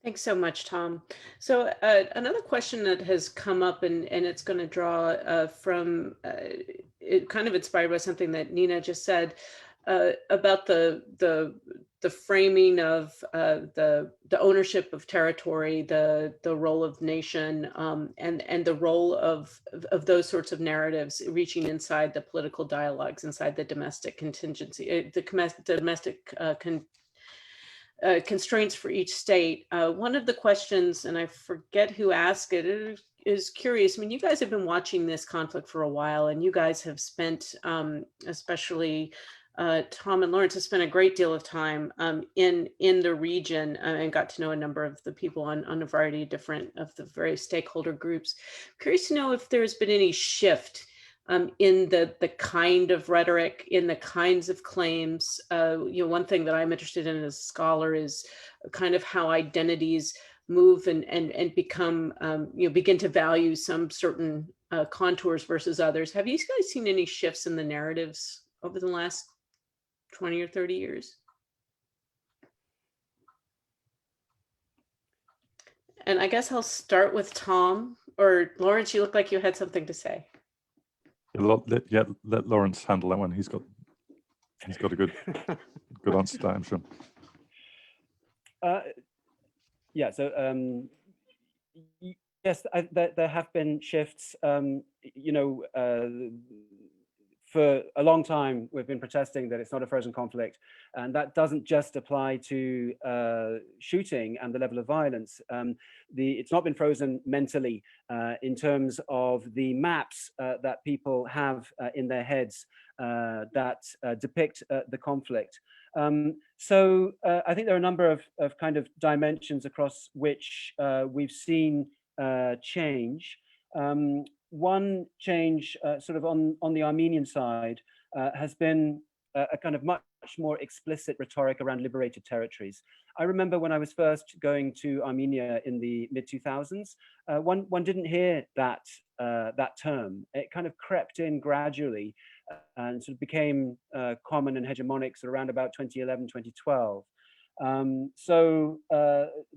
C: Thanks so much, Tom. So another question that has come up, and it's going to draw from it kind of inspired by something that Nina just said about the framing of the ownership of territory, the role of nation, and the role of those sorts of narratives reaching inside the political dialogues, inside the domestic contingency, the domestic constraints for each state. One of the questions, and I forget who asked it, is curious. I mean, you guys have been watching this conflict for a while, and you guys have spent, especially Tom and Laurence, have spent a great deal of time in the region and got to know a number of the people on a variety of the various stakeholder groups. Curious to know if there's been any shift in the kind of rhetoric, in the kinds of claims. One thing that I'm interested in as a scholar is kind of how identities move and become, begin to value some certain contours versus others. Have you guys seen any shifts in the narratives over the last 20 or 30 years? And I guess I'll start with Tom, or Laurence, you look like you had something to say.
A: Let Laurence handle that one. He's got a good answer to that, I'm sure.
D: Yeah. So yes, there have been shifts. For a long time, we've been protesting that it's not a frozen conflict, and that doesn't just apply to shooting and the level of violence. It's not been frozen mentally in terms of the maps that people have in their heads that depict the conflict. So I think there are a number of kind of dimensions across which we've seen change. One change sort of on the Armenian side has been a kind of much more explicit rhetoric around liberated territories. I remember when I was first going to Armenia in the mid-2000s, one didn't hear that term. It kind of crept in gradually and sort of became common and hegemonic sort of around about 2011, 2012. So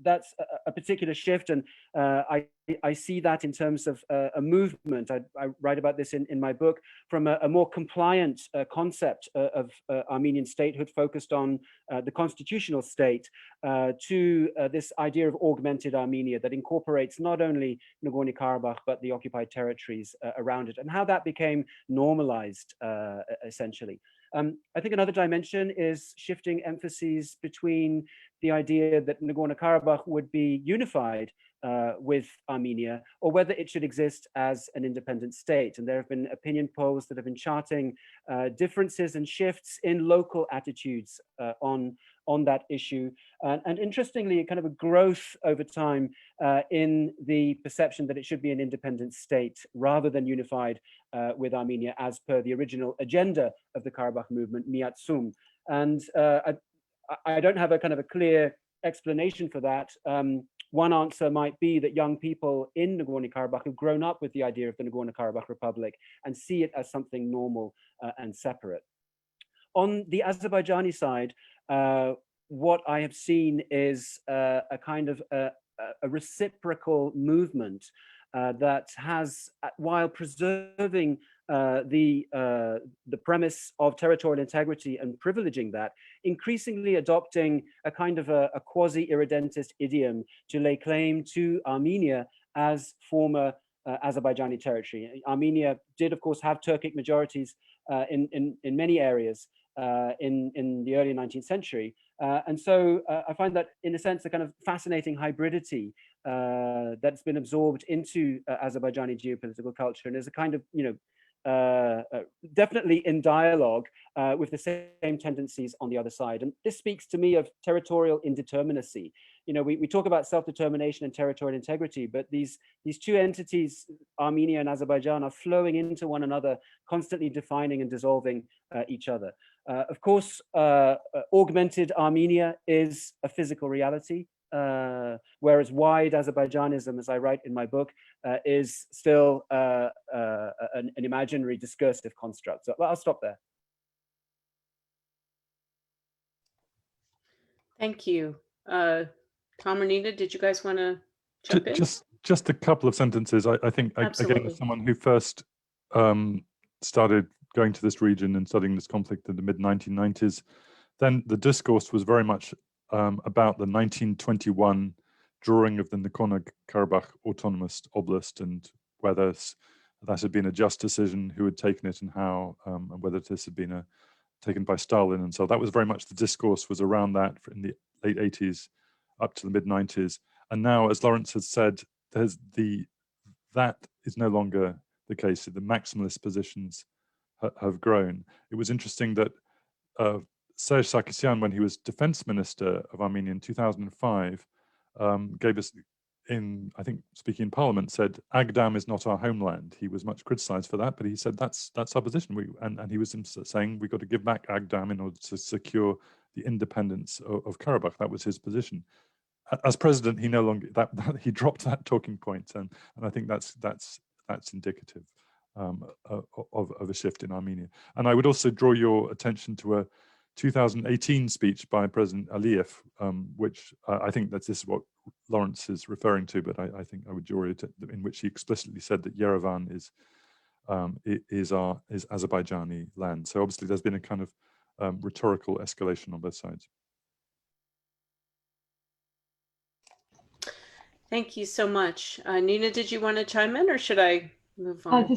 D: that's a particular shift, and I see that in terms of a movement. I write about this in my book, from a more compliant concept of Armenian statehood focused on the constitutional state to this idea of augmented Armenia that incorporates not only Nagorno-Karabakh but the occupied territories around it, and how that became normalized essentially. I think another dimension is shifting emphases between the idea that Nagorno-Karabakh would be unified with Armenia, or whether it should exist as an independent state. And there have been opinion polls that have been charting differences and shifts in local attitudes on that issue. And interestingly, kind of a growth over time in the perception that it should be an independent state rather than unified with Armenia, as per the original agenda of the Karabakh movement, Miat Sum. And I don't have a kind of a clear explanation for that. One answer might be that young people in Nagorno-Karabakh have grown up with the idea of the Nagorno-Karabakh Republic and see it as something normal and separate. On the Azerbaijani side, what I have seen is a kind of a reciprocal movement that has, while preserving the premise of territorial integrity and privileging that, increasingly adopting a kind of a quasi-irredentist idiom to lay claim to Armenia as former Azerbaijani territory. Armenia did, of course, have Turkic majorities in many areas in the early 19th century. And so I find that, in a sense, a kind of fascinating hybridity that's been absorbed into Azerbaijani geopolitical culture, and is a kind of, definitely in dialogue with the same tendencies on the other side. And this speaks to me of territorial indeterminacy. We talk about self-determination and territorial integrity, but these two entities, Armenia and Azerbaijan, are flowing into one another, constantly defining and dissolving each other. Of course, augmented Armenia is a physical reality, whereas wide Azerbaijanism, as I write in my book, is still an imaginary discursive construct. So I'll stop there.
C: Thank you. Tom or Nina, did you guys want to jump in?
A: Just a couple of sentences. I think, again, as someone who first started going to this region and studying this conflict in the mid-1990s, then the discourse was very much about the 1921 drawing of the Nagorno-Karabakh Autonomous Oblast and whether that had been a just decision, who had taken it and how, and whether this had been taken by Stalin. And so that was very much the discourse was around that in the late 80s up to the mid 90s. And now, as Laurence has said, that is no longer the case. The maximalist positions have grown. It was interesting that Serge Sarkisyan, when he was defense minister of Armenia in 2005, gave us, I think speaking in Parliament, said Agdam is not our homeland. He was much criticized for that, but he said that's our position. And he was saying we've got to give back Agdam in order to secure the independence of Karabakh. That was his position. As president, he no longer he dropped that talking point, and I think that's indicative of a shift in Armenia. And I would also draw your attention to a 2018 speech by President Aliyev, which I think that this is what Laurence is referring to, but I think I would draw it in which he explicitly said that Yerevan is Azerbaijani land. So obviously there's been a kind of rhetorical escalation on both sides.
C: Thank you so much. Nina, did you want to chime in, or should I move on?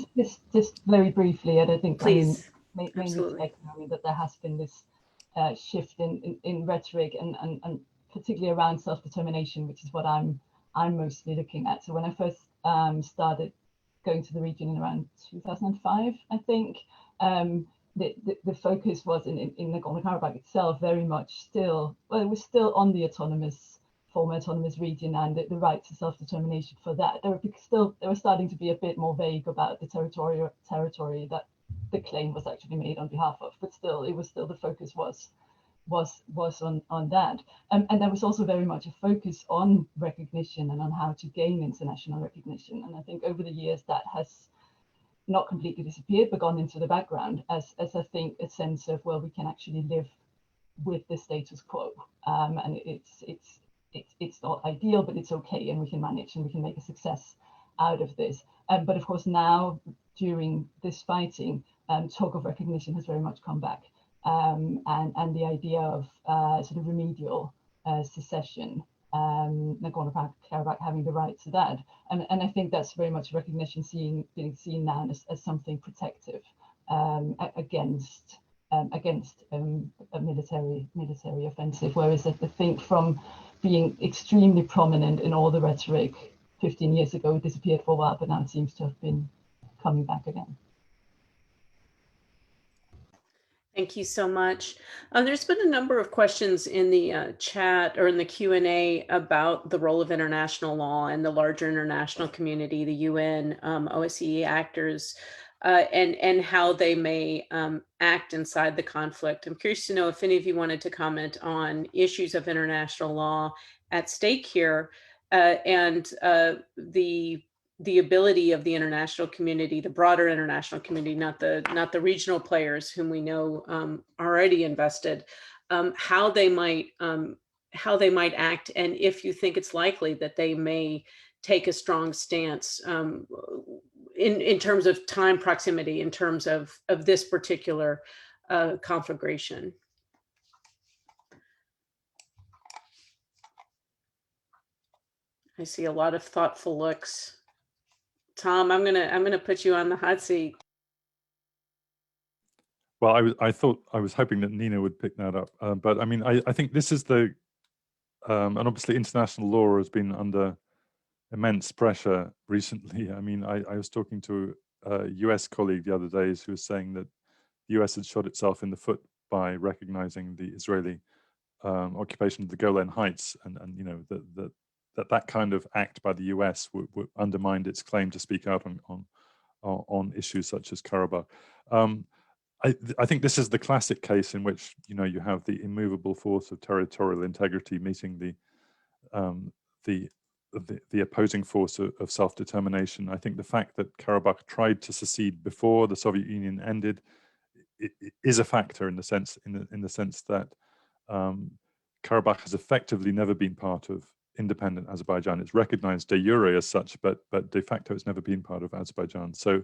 E: Just very briefly, and I think
C: Please.
E: mainly
C: Absolutely.
E: that there has been this shift in rhetoric and particularly around self-determination, which is what I'm mostly looking at. So when I first started going to the region in around 2005, I think the focus was in Nagorno-Karabakh itself very much still, well, it was still on the former autonomous region and the right to self-determination for that. They were starting to be a bit more vague about the territory that the claim was actually made on behalf of, but still, the focus was on that. And there was also very much a focus on recognition and on how to gain international recognition. And I think over the years that has not completely disappeared, but gone into the background as I think a sense of, well, we can actually live with the status quo, and it's not ideal, but it's okay, and we can manage and we can make a success out of this. But of course now, during this fighting, talk of recognition has very much come back, and the idea of sort of remedial secession, Nagorno-Karabakh having the right to that, and I think that's very much recognition being seen now as something protective against a military offensive, whereas I think from being extremely prominent in all the rhetoric 15 years ago, it disappeared for a while, but now it seems to have been coming back again.
C: Thank you so much. There's been a number of questions in the chat or in the Q&A about the role of international law and the larger international community, the UN, OSCE actors, and how they may act inside the conflict. I'm curious to know if any of you wanted to comment on issues of international law at stake here, and the ability of the international community, the broader international community, not the regional players whom we know are already invested, how they might act, and if you think it's likely that they may take a strong stance in terms of time proximity, in terms of this particular conflagration. I see a lot of thoughtful looks. Tom, I'm gonna put you on the hot seat.
A: Well, I was hoping that Nina would pick that up, but I mean, I think this is and obviously international law has been under immense pressure recently. I mean, I was talking to a US colleague the other days who was saying that the US had shot itself in the foot by recognizing the Israeli occupation of the Golan Heights, and you know that kind of act by the US would undermine its claim to speak out on issues such as Karabakh. I think this is the classic case in which you have the immovable force of territorial integrity meeting the opposing force of self-determination. I think the fact that Karabakh tried to secede before the Soviet Union ended it is a factor in the sense that Karabakh has effectively never been part of independent Azerbaijan. It's recognized de jure as such, but de facto it's never been part of Azerbaijan. So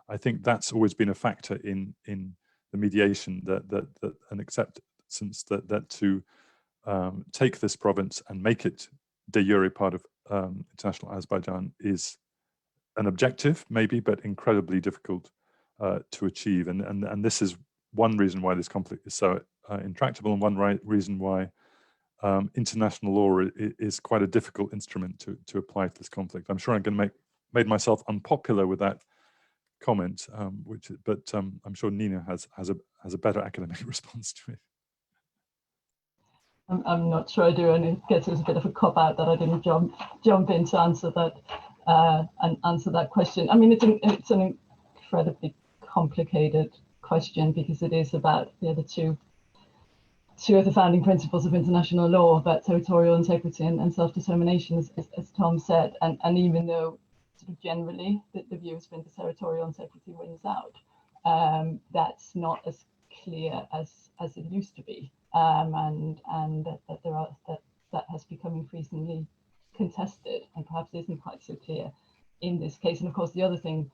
A: I think that's always been a factor in the mediation, that an acceptance that to take this province and make it de jure part of international Azerbaijan is an objective, maybe, but incredibly difficult to achieve. And this is one reason why this conflict is so intractable, and one reason why international law is quite a difficult instrument to apply to this conflict. I'm sure I'm going to made myself unpopular with that comment, but I'm sure Nina has a better academic response to it.
E: I'm not sure I do, and it gets as a bit of a cop out that I didn't jump in to answer that and answer that question. I mean, it's an incredibly complicated question, because it is about the two of the founding principles of international law, about territorial integrity and self-determination, as Tom said. And even though sort of generally the view has been the territorial integrity wins out, that's not as clear as it used to be, and that has become increasingly contested, and perhaps isn't quite so clear in this case. And of course, the other thing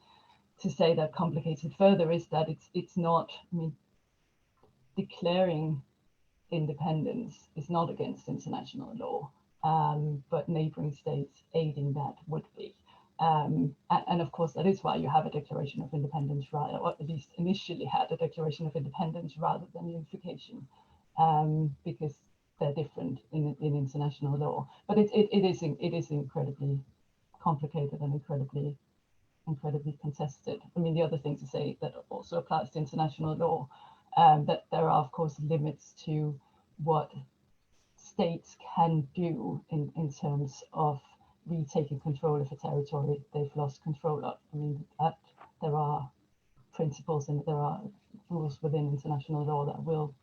E: to say that complicates it further is that it's not, I mean, declaring independence is not against international law, but neighboring states aiding that would be. And of course, that is why you have a declaration of independence, or at least initially had a declaration of independence rather than unification, because they're different in international law. But it is incredibly complicated and incredibly contested. I mean, the other thing to say that also applies to international law, that there are, of course, limits to what states can do in terms of retaking control of a territory they've lost control of. I mean, there are principles and there are rules within international law that will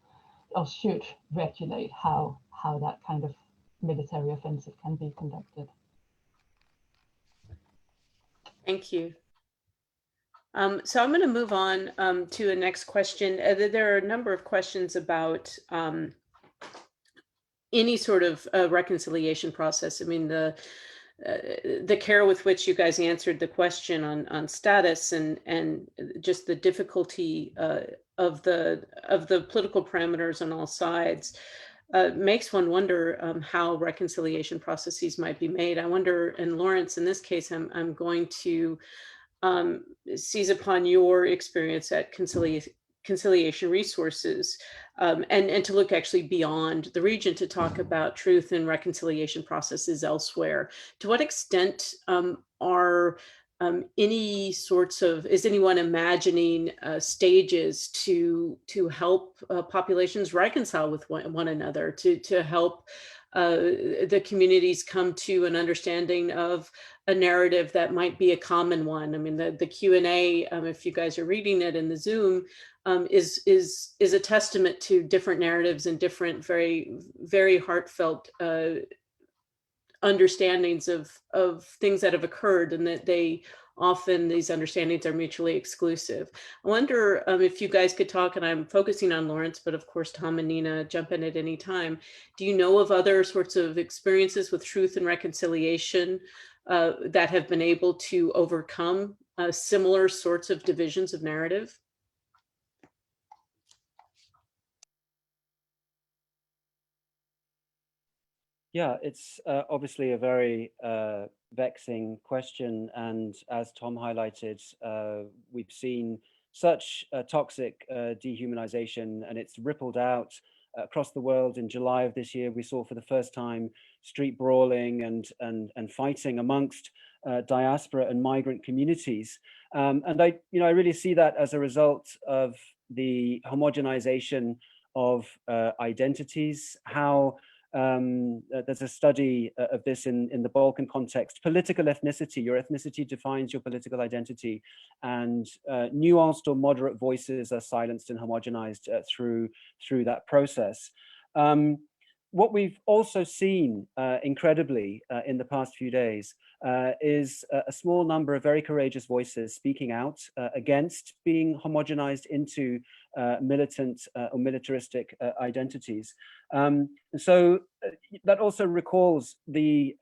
E: or should regulate how that kind of military offensive can be conducted.
C: Thank you. So I'm going to move on to a next question. There are a number of questions about any sort of reconciliation process. I mean, the care with which you guys answered the question on status and just the difficulty of the political parameters on all sides makes one wonder how reconciliation processes might be made. I wonder, and Laurence, in this case, I'm going to seize upon your experience at Conciliation Resources, and to look actually beyond the region to talk about truth and reconciliation processes elsewhere. To what extent are any sorts of, is anyone imagining stages to help populations reconcile with one another, to help the communities come to an understanding of a narrative that might be a common one? I mean, the Q&A, if you guys are reading it in the Zoom, is a testament to different narratives and different very, very heartfelt understandings of things that have occurred, and that these understandings are mutually exclusive. I wonder if you guys could talk, and I'm focusing on Laurence, but of course, Tom and Nina, jump in at any time. Do you know of other sorts of experiences with truth and reconciliation that have been able to overcome similar sorts of divisions of narrative?
D: Yeah, it's obviously a very vexing question. And as Tom highlighted, we've seen such toxic dehumanization, and it's rippled out across the world. In July of this year, we saw for the first time street brawling and fighting amongst diaspora and migrant communities. And I really see that as a result of the homogenization of identities, how there's a study of this in the Balkan context. Political ethnicity, your ethnicity defines your political identity, and nuanced or moderate voices are silenced and homogenized through that process. what we've also seen, incredibly, in the past few days is a small number of very courageous voices speaking out against being homogenized into militant or militaristic identities. And so that also recalls the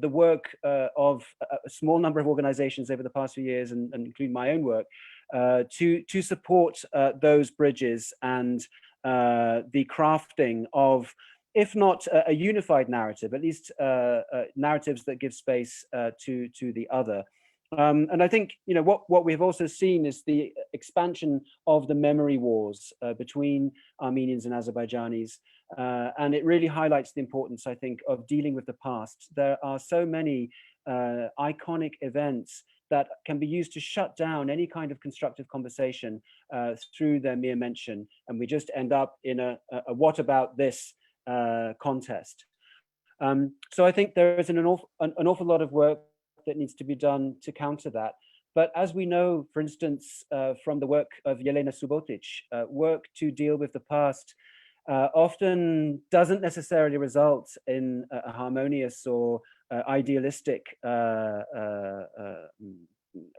D: work of a small number of organizations over the past few years, and including my own work, to support those bridges and the crafting of, if not a unified narrative, at least narratives that give space to the other. And I think, you know, what we've also seen is the expansion of the memory wars between Armenians and Azerbaijanis. And it really highlights the importance, I think, of dealing with the past. There are so many iconic events that can be used to shut down any kind of constructive conversation through their mere mention. And we just end up in a what about this contest. So I think there is an awful lot of work that needs to be done to counter that. But as we know, for instance, from the work of Yelena Subotic, work to deal with the past often doesn't necessarily result in a harmonious or idealistic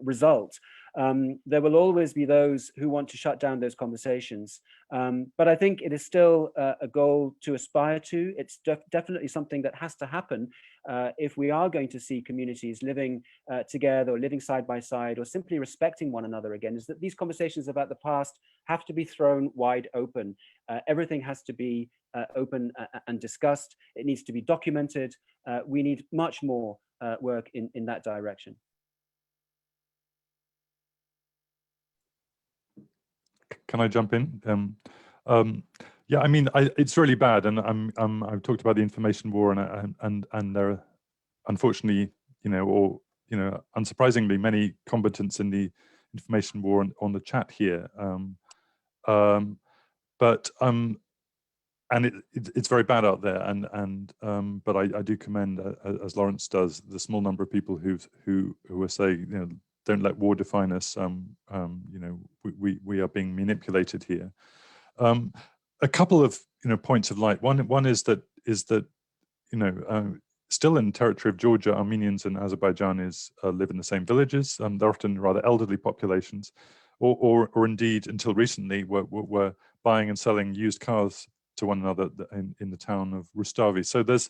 D: result. There will always be those who want to shut down those conversations. But I think it is still a goal to aspire to. It's definitely something that has to happen if we are going to see communities living together, or living side by side, or simply respecting one another again, is that these conversations about the past have to be thrown wide open. Everything has to be open and discussed. It needs to be documented. We need much more work in that direction.
A: Can I jump in? Yeah, I mean, it's really bad, and I've talked about the information war, and there are, unfortunately, unsurprisingly, many combatants in the information war on the chat here. And it's very bad out there, but I do commend, as Laurence does, the small number of people who are saying, don't let war define us. We are being manipulated here. A couple of points of light. One is that still in the territory of Georgia, Armenians and Azerbaijanis live in the same villages. They're often rather elderly populations, or indeed until recently were buying and selling used cars to one another in the town of Rustavi. So there's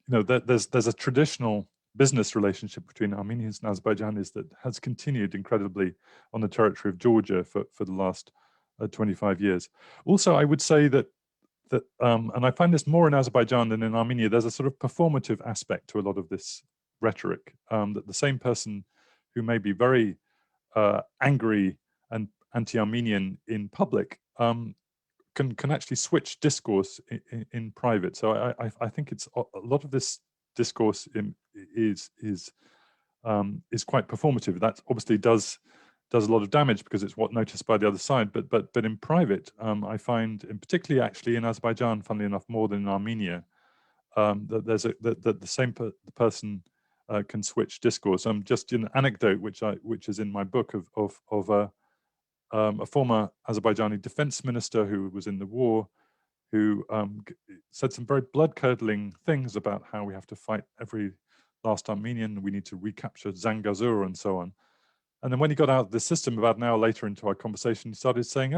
A: there's a traditional business relationship between Armenians and Azerbaijanis that has continued incredibly on the territory of Georgia for the last 25 years. Also, I would say that and I find this more in Azerbaijan than in Armenia, there's a sort of performative aspect to a lot of this rhetoric, that the same person who may be very angry and anti-Armenian in public can actually switch discourse in private. So I think it's a lot of this discourse is quite performative. That obviously does a lot of damage because it's what's noticed by the other side. But in private, I find, and particularly actually in Azerbaijan, funnily enough, more than in Armenia, that the same person can switch discourse. Just an anecdote which is in my book of a former Azerbaijani defense minister who was in the war, who said some very blood-curdling things about how we have to fight every last Armenian, we need to recapture Zangezur and so on. And then when he got out of the system about an hour later into our conversation, he started saying,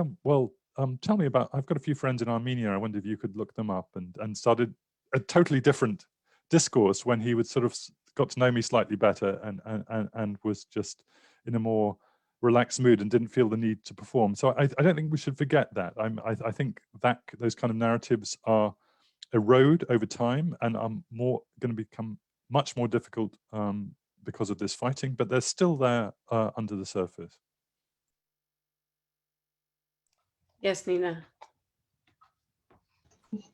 A: tell me about, I've got a few friends in Armenia, I wonder if you could look them up, and started a totally different discourse when he would sort of got to know me slightly better and was just in a more relaxed mood and didn't feel the need to perform. So I don't think we should forget that. I think that those kind of narratives erode over time and are going to become much more difficult because of this fighting, but they're still there under the surface.
C: Yes, Nina.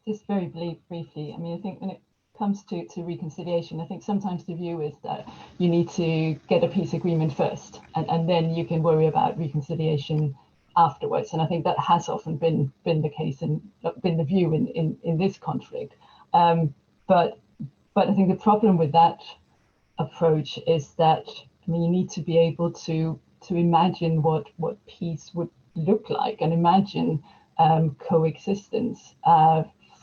E: Just very briefly, I mean, I think when it comes to reconciliation, I think sometimes the view is that you need to get a peace agreement first, and then you can worry about reconciliation afterwards. And I think that has often been the case and been the view in this conflict. But I think the problem with that approach is that, I mean, you need to be able to imagine what peace would look like and imagine coexistence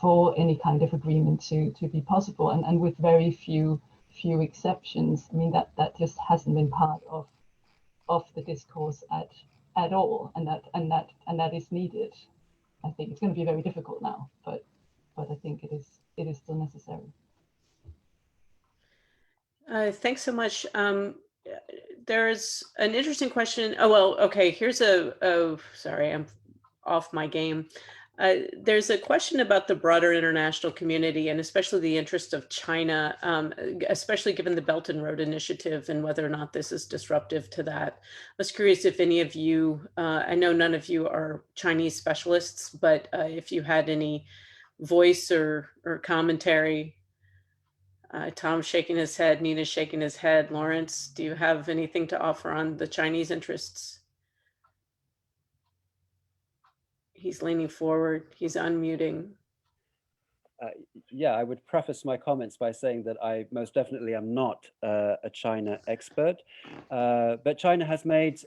E: for any kind of agreement to be possible, and with very few exceptions. I mean, that just hasn't been part of the discourse at all, and that is needed. I think it's going to be very difficult now, but I think it is still necessary.
C: Thanks so much. There's an interesting question. Oh, well, okay, here's sorry, I'm off my game. There's a question about the broader international community, and especially the interest of China, especially given the Belt and Road Initiative, and whether or not this is disruptive to that. I was curious if any of you, I know none of you are Chinese specialists, but if you had any voice or commentary. Tom's shaking his head, Nina's shaking his head. Laurence, do you have anything to offer on the Chinese interests? He's leaning forward, he's unmuting.
D: Yeah, I would preface my comments by saying that I most definitely am not a China expert, but China has made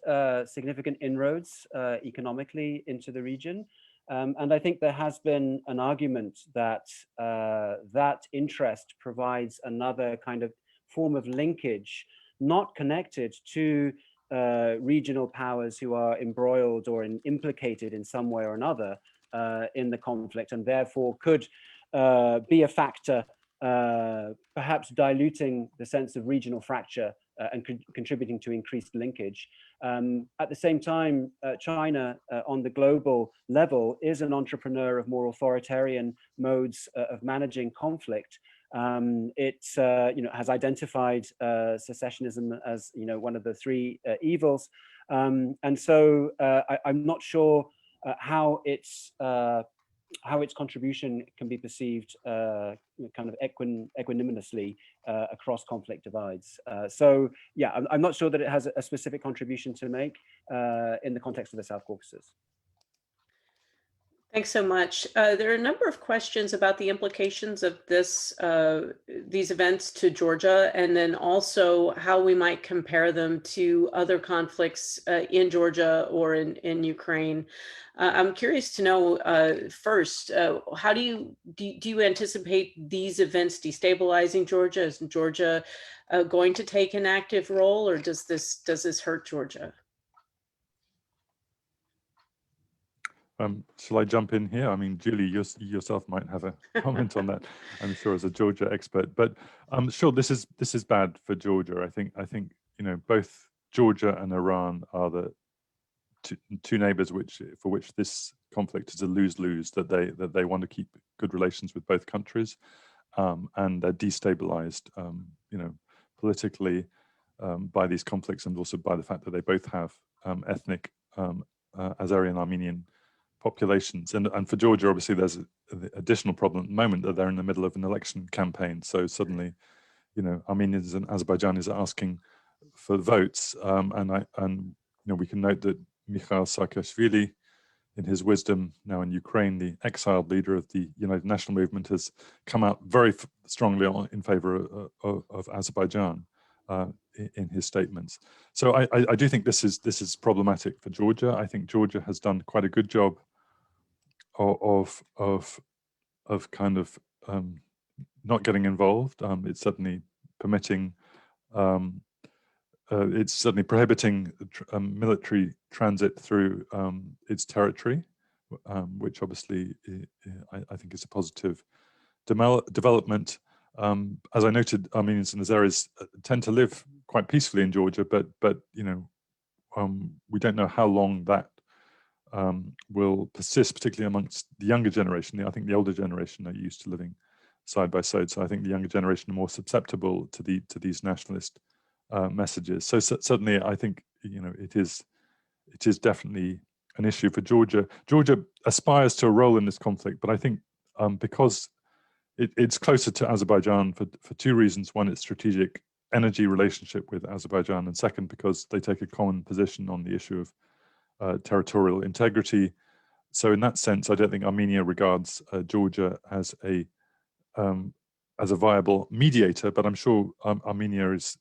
D: significant inroads economically into the region. And I think there has been an argument that that interest provides another kind of form of linkage, not connected to regional powers who are embroiled or implicated in some way or another in the conflict, and therefore could be a factor, perhaps diluting the sense of regional fracture and contributing to increased linkage. At the same time, China on the global level is an entrepreneur of more authoritarian modes of managing conflict. It has identified secessionism as one of the three evils, and so I'm not sure how its contribution can be perceived kind of equanimously across conflict divides. So yeah, I'm not sure that it has a specific contribution to make in the context of the South Caucasus.
C: Thanks so much. There are a number of questions about the implications of these events to Georgia, and then also how we might compare them to other conflicts in Georgia or in Ukraine. I'm curious to know first, how do you anticipate these events destabilizing Georgia? Is Georgia going to take an active role, or does this hurt Georgia?
A: Shall I jump in here? I mean, Julie, yourself might have a comment on that, I'm sure, as a Georgia expert. But sure, this is bad for Georgia. I think both Georgia and Iran are the two neighbors for which this conflict is a lose-lose. That they want to keep good relations with both countries, and they're destabilized, politically by these conflicts, and also by the fact that they both have ethnic Azeri and Armenian populations. And for Georgia, obviously, there's an additional problem at the moment that they're in the middle of an election campaign. So suddenly, Armenians and Azerbaijanis are asking for votes. And we can note that Mikhail Saakashvili, in his wisdom now in Ukraine, the exiled leader of the United National Movement, has come out very strongly in favor of Azerbaijan in his statements. So I do think this is problematic for Georgia. I think Georgia has done quite a good job of kind of not getting involved. It's certainly permitting, it's certainly prohibiting military transit through its territory, which obviously I think is a positive development. As I noted, Armenians and Azeris tend to live quite peacefully in Georgia, but we don't know how long that will persist, particularly amongst the younger generation. I think the older generation are used to living side by side, so I think the younger generation are more susceptible to these nationalist messages. So certainly, I think it is definitely an issue for Georgia. Georgia aspires to a role in this conflict, but I think because it's closer to Azerbaijan for two reasons: one, its strategic energy relationship with Azerbaijan, and second, because they take a common position on the issue of territorial integrity. So in that sense, I don't think Armenia regards Georgia as a viable mediator, but I'm sure Armenia is,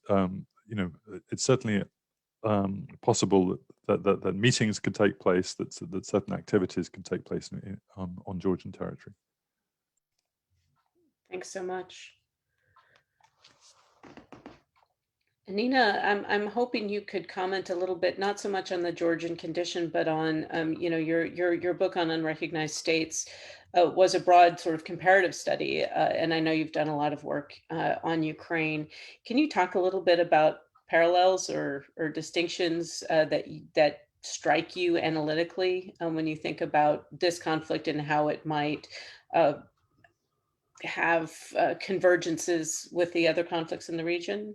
A: it's certainly possible that meetings could take place, that certain activities can take place on Georgian territory.
C: Thanks so much. Nina, I'm hoping you could comment a little bit, not so much on the Georgian condition, but on, you know, your book on unrecognized states was a broad sort of comparative study, and I know you've done a lot of work on Ukraine. Can you talk a little bit about parallels or distinctions that strike you analytically when you think about this conflict and how it might have convergences with the other conflicts in the region?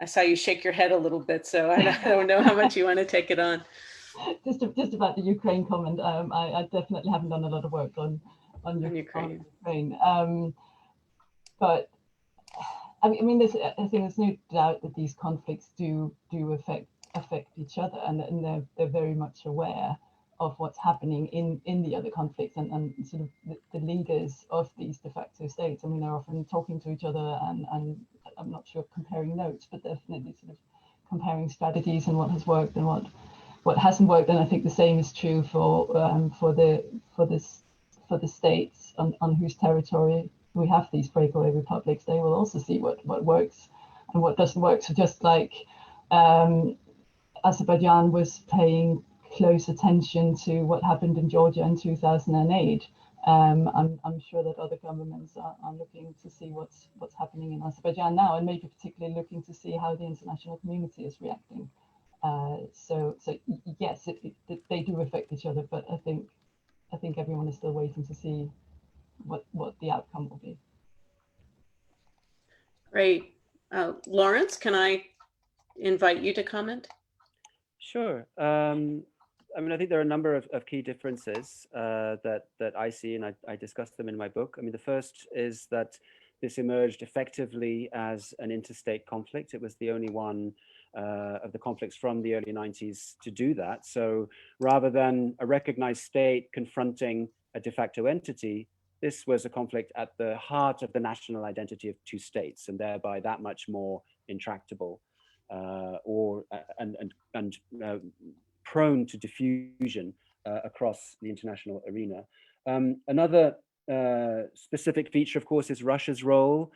C: I saw you shake your head a little bit, so I don't know how much you want to take it on.
E: Just about the Ukraine comment, I definitely haven't done a lot of work on Ukraine. But I mean, I think there's no doubt that these conflicts do affect each other, and they're very much aware of what's happening in the other conflicts, and sort of the leaders of these de facto states. I mean, they're often talking to each other, and I'm not sure comparing notes, but definitely sort of comparing strategies and what has worked and what hasn't worked. And I think the same is true for the states on whose territory we have these breakaway republics. They will also see what works and what doesn't work. So just like Azerbaijan was paying close attention to what happened in Georgia in 2008. I'm sure that other governments are looking to see what's happening in Azerbaijan now, and maybe particularly looking to see how the international community is reacting. So yes, they do affect each other, but I think everyone is still waiting to see what the outcome will be.
C: Great. Laurence, can I invite you to comment?
D: Sure. I mean, I think there are a number of key differences that I see, and I discussed them in my book. I mean, the first is that this emerged effectively as an interstate conflict. It was the only one of the conflicts from the early 90s to do that. So rather than a recognized state confronting a de facto entity, this was a conflict at the heart of the national identity of two states, and thereby that much more intractable and prone to diffusion across the international arena. Another specific feature, of course, is Russia's role.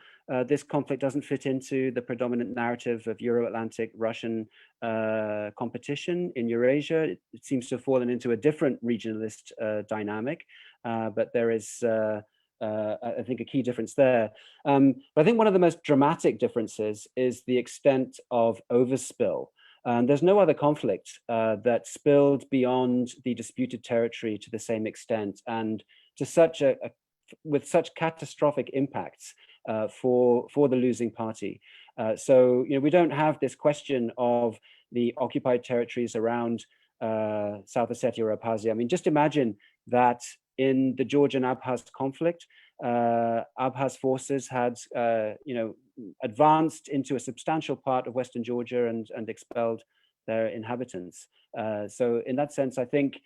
D: This conflict doesn't fit into the predominant narrative of Euro-Atlantic Russian competition in Eurasia. It seems to have fallen into a different regionalist dynamic, but there is, I think, a key difference there. But I think one of the most dramatic differences is the extent of overspill. There's no other conflict that spilled beyond the disputed territory to the same extent and to with such catastrophic impacts for the losing party. So, you know, we don't have this question of the occupied territories around South Ossetia or Abkhazia. I mean, just imagine that in the Georgian-Abkhaz conflict, Abkhaz forces had, you know, advanced into a substantial part of Western Georgia and expelled their inhabitants. So in that sense, I think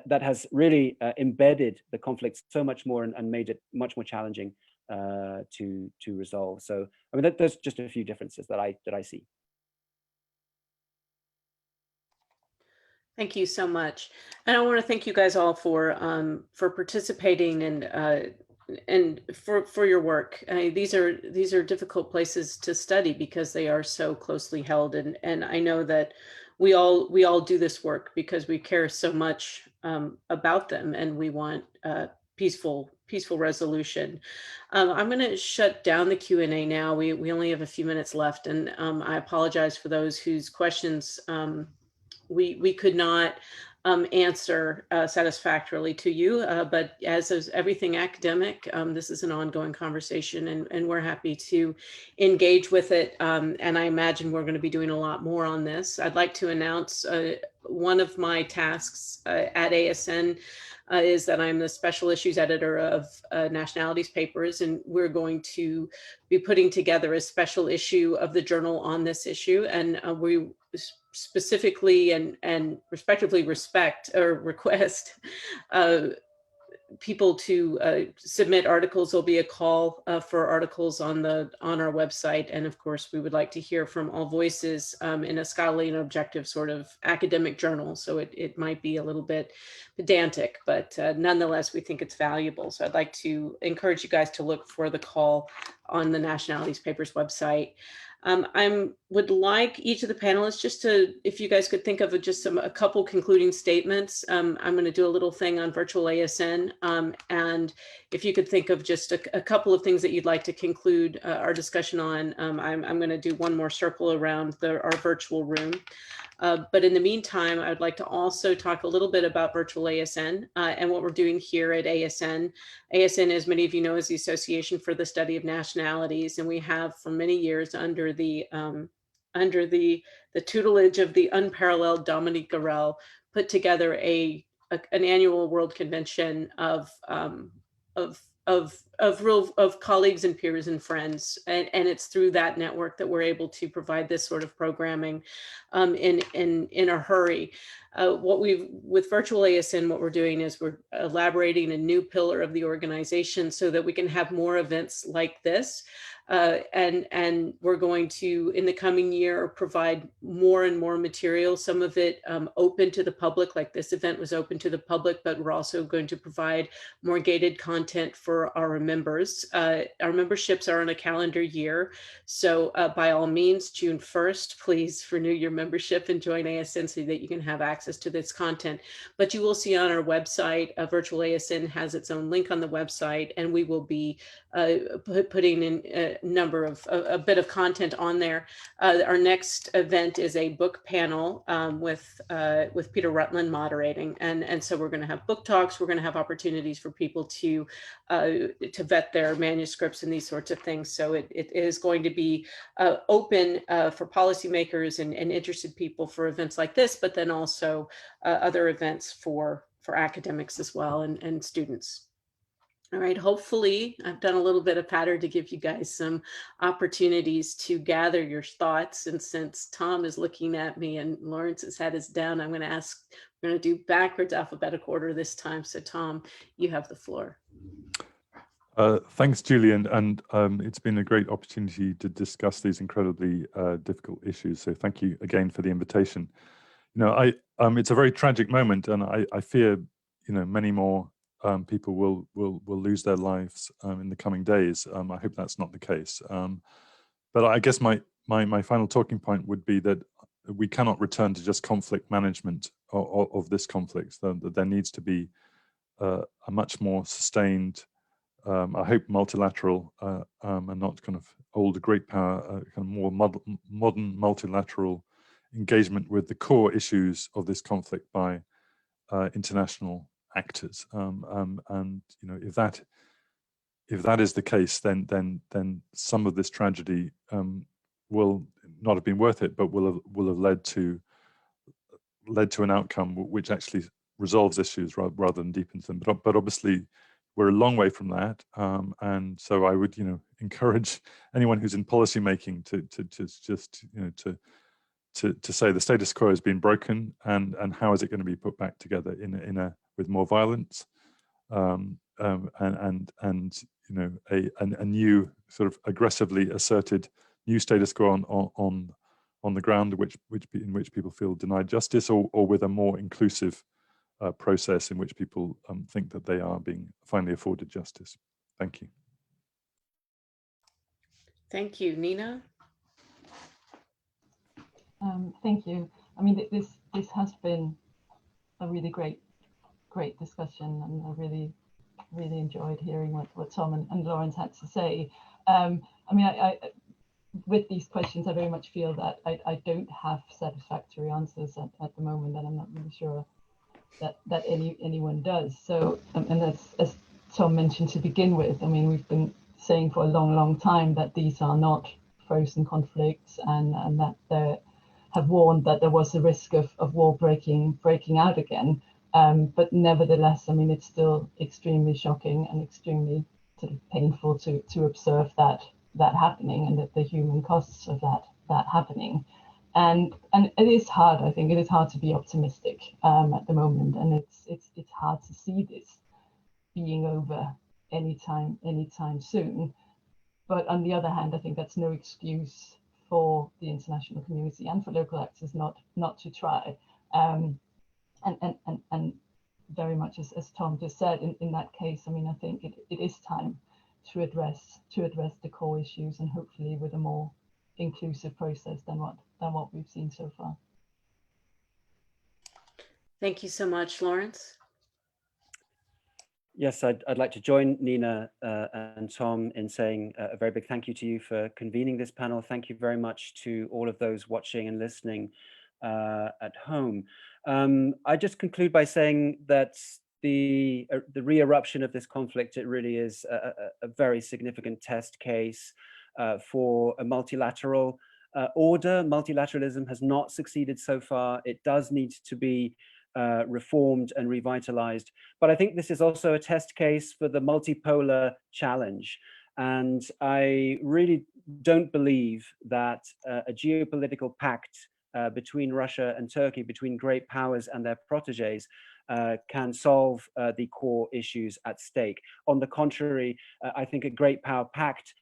D: that has really embedded the conflict so much more and made it much more challenging to resolve. So I mean, there's just a few differences that I see.
C: Thank you so much, and I want to thank you guys all for participating and for your work. These are difficult places to study because they are so closely held, and I know that we all do this work because we care so much about them, and we want peaceful resolution. I'm going to shut down the Q&A now. We only have a few minutes left, and I apologize for those whose questions we could not answer satisfactorily to you, but as is everything academic, this is an ongoing conversation, and we're happy to engage with it. And I imagine we're going to be doing a lot more on this. I'd like to announce one of my tasks at ASN is that I'm the special issues editor of nationalities papers, and we're going to be putting together a special issue of the journal on this issue, and we specifically and respectively request people to submit articles. There'll be a call for articles on our website, and of course, we would like to hear from all voices in a scholarly and objective sort of academic journal. So it might be a little bit pedantic, but nonetheless, we think it's valuable. So I'd like to encourage you guys to look for the call on the Nationalities Papers website. I would like each of the panelists just to, if you guys could think of just a couple concluding statements. I'm going to do a little thing on virtual ASN. And if you could think of just a couple of things that you'd like to conclude our discussion on, I'm going to do one more circle around our virtual room. But in the meantime, I'd like to also talk a little bit about virtual ASN and what we're doing here at ASN. ASN, as many of you know, is the Association for the Study of Nationalities, and we have for many years under the tutelage of the unparalleled Dominique Garel put together an annual world convention of colleagues and peers and friends, and it's through that network that we're able to provide this sort of programming in a hurry. With virtual ASN, what we're doing is we're elaborating a new pillar of the organization so that we can have more events like this. And we're going to, in the coming year, provide more and more material, some of it open to the public, like this event was open to the public, but we're also going to provide more gated content for our members. Our memberships are on a calendar year. So by all means, June 1st, please renew your membership and join ASN so that you can have access to this content. But you will see on our website, Virtual ASN has its own link on the website, and we will be putting in a bit of content on there. Our next event is a book panel with Peter Rutland moderating, and so we're going to have book talks. We're going to have opportunities for people to vet their manuscripts and these sorts of things. So it is going to be open for policymakers and interested people for events like this, but then also other events for academics as well and students. All right, hopefully I've done a little bit of patter to give you guys some opportunities to gather your thoughts. And since Tom is looking at me and Lawrence's head is down, we're going to do backwards alphabetical order this time. So Tom, you have the floor.
A: Thanks, Julian. And it's been a great opportunity to discuss these incredibly difficult issues. So thank you again for the invitation. It's a very tragic moment, and I fear, many more people will lose their lives in the coming days. I hope that's not the case. But I guess my final talking point would be that we cannot return to just conflict management of this conflict. That there needs to be a much more sustained, I hope multilateral and not kind of old great power, kind of more modern multilateral engagement with the core issues of this conflict by international actors, and if that is the case, then some of this tragedy will not have been worth it, but will have led to an outcome which actually resolves issues rather than deepens them. But obviously we're a long way from that, and so I would encourage anyone who's in policy making to say the status quo has been broken, and how is it going to be put back together with more violence, and a new sort of aggressively asserted new status quo on the ground, in which people feel denied justice, or with a more inclusive process in which people think that they are being finally afforded justice. Thank you.
C: Thank you, Nina.
E: Thank you. I mean, this has been a really great discussion, and I really enjoyed hearing what Tom and Laurence had to say. I mean, I with these questions, I very much feel that I don't have satisfactory answers at the moment, and I'm not really sure that anyone does. So, and as Tom mentioned to begin with, I mean, we've been saying for a long time that these are not frozen conflicts, and that they have warned that there was a risk of war breaking out again. But nevertheless, I mean, it's still extremely shocking and extremely sort of painful to observe that happening, and that the human costs of that happening. And it is hard. I think it is hard to be optimistic at the moment, and it's hard to see this. being over anytime soon. But on the other hand, I think that's no excuse for the international community and for local actors not to try. And very much as Tom just said, in that case, I mean, I think it is time to address the core issues, and hopefully with a more inclusive process than what we've seen so far.
C: Thank you so much, Laurence.
D: Yes, I'd like to join Nina and Tom in saying a very big thank you to you for convening this panel. Thank you very much to all of those watching and listening at home. I just conclude by saying that the re-eruption of this conflict, it really is a very significant test case for a multilateral order. Multilateralism has not succeeded so far. It does need to be reformed and revitalized. But I think this is also a test case for the multipolar challenge. And I really don't believe that a geopolitical pact between Russia and Turkey, between great powers and their proteges, can solve the core issues at stake. On the contrary, I think a great power pact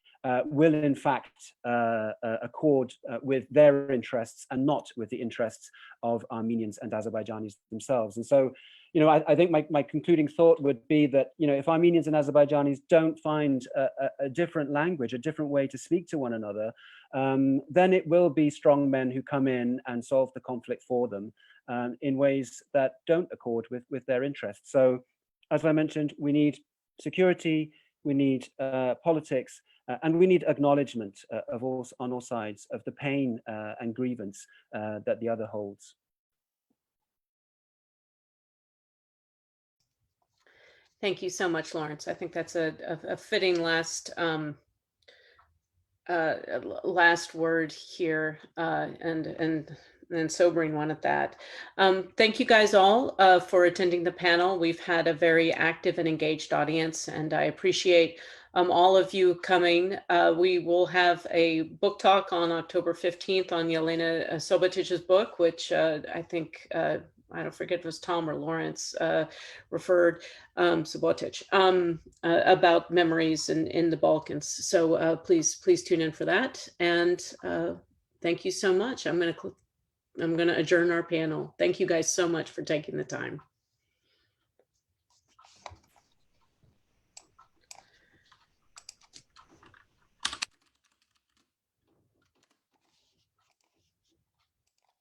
D: will in fact accord with their interests and not with the interests of Armenians and Azerbaijanis themselves. And so, you know, I think my concluding thought would be that, you know, if Armenians and Azerbaijanis don't find a different language, a different way to speak to one another, then it will be strong men who come in and solve the conflict for them in ways that don't accord with their interests. So, as I mentioned, we need security, we need politics, and we need acknowledgement on all sides of the pain and grievance that the other holds.
C: Thank you so much, Laurence. I think that's a fitting last last word here, and sobering one at that. Thank you guys all for attending the panel. We've had a very active and engaged audience, and I appreciate all of you coming. We will have a book talk on October 15th on Yelena Sobotich's book, which I think, I don't forget if it was Tom or Laurence referred, Sobotich, about memories in the Balkans. So please tune in for that. And thank you so much. I'm going to adjourn our panel. Thank you guys so much for taking the time.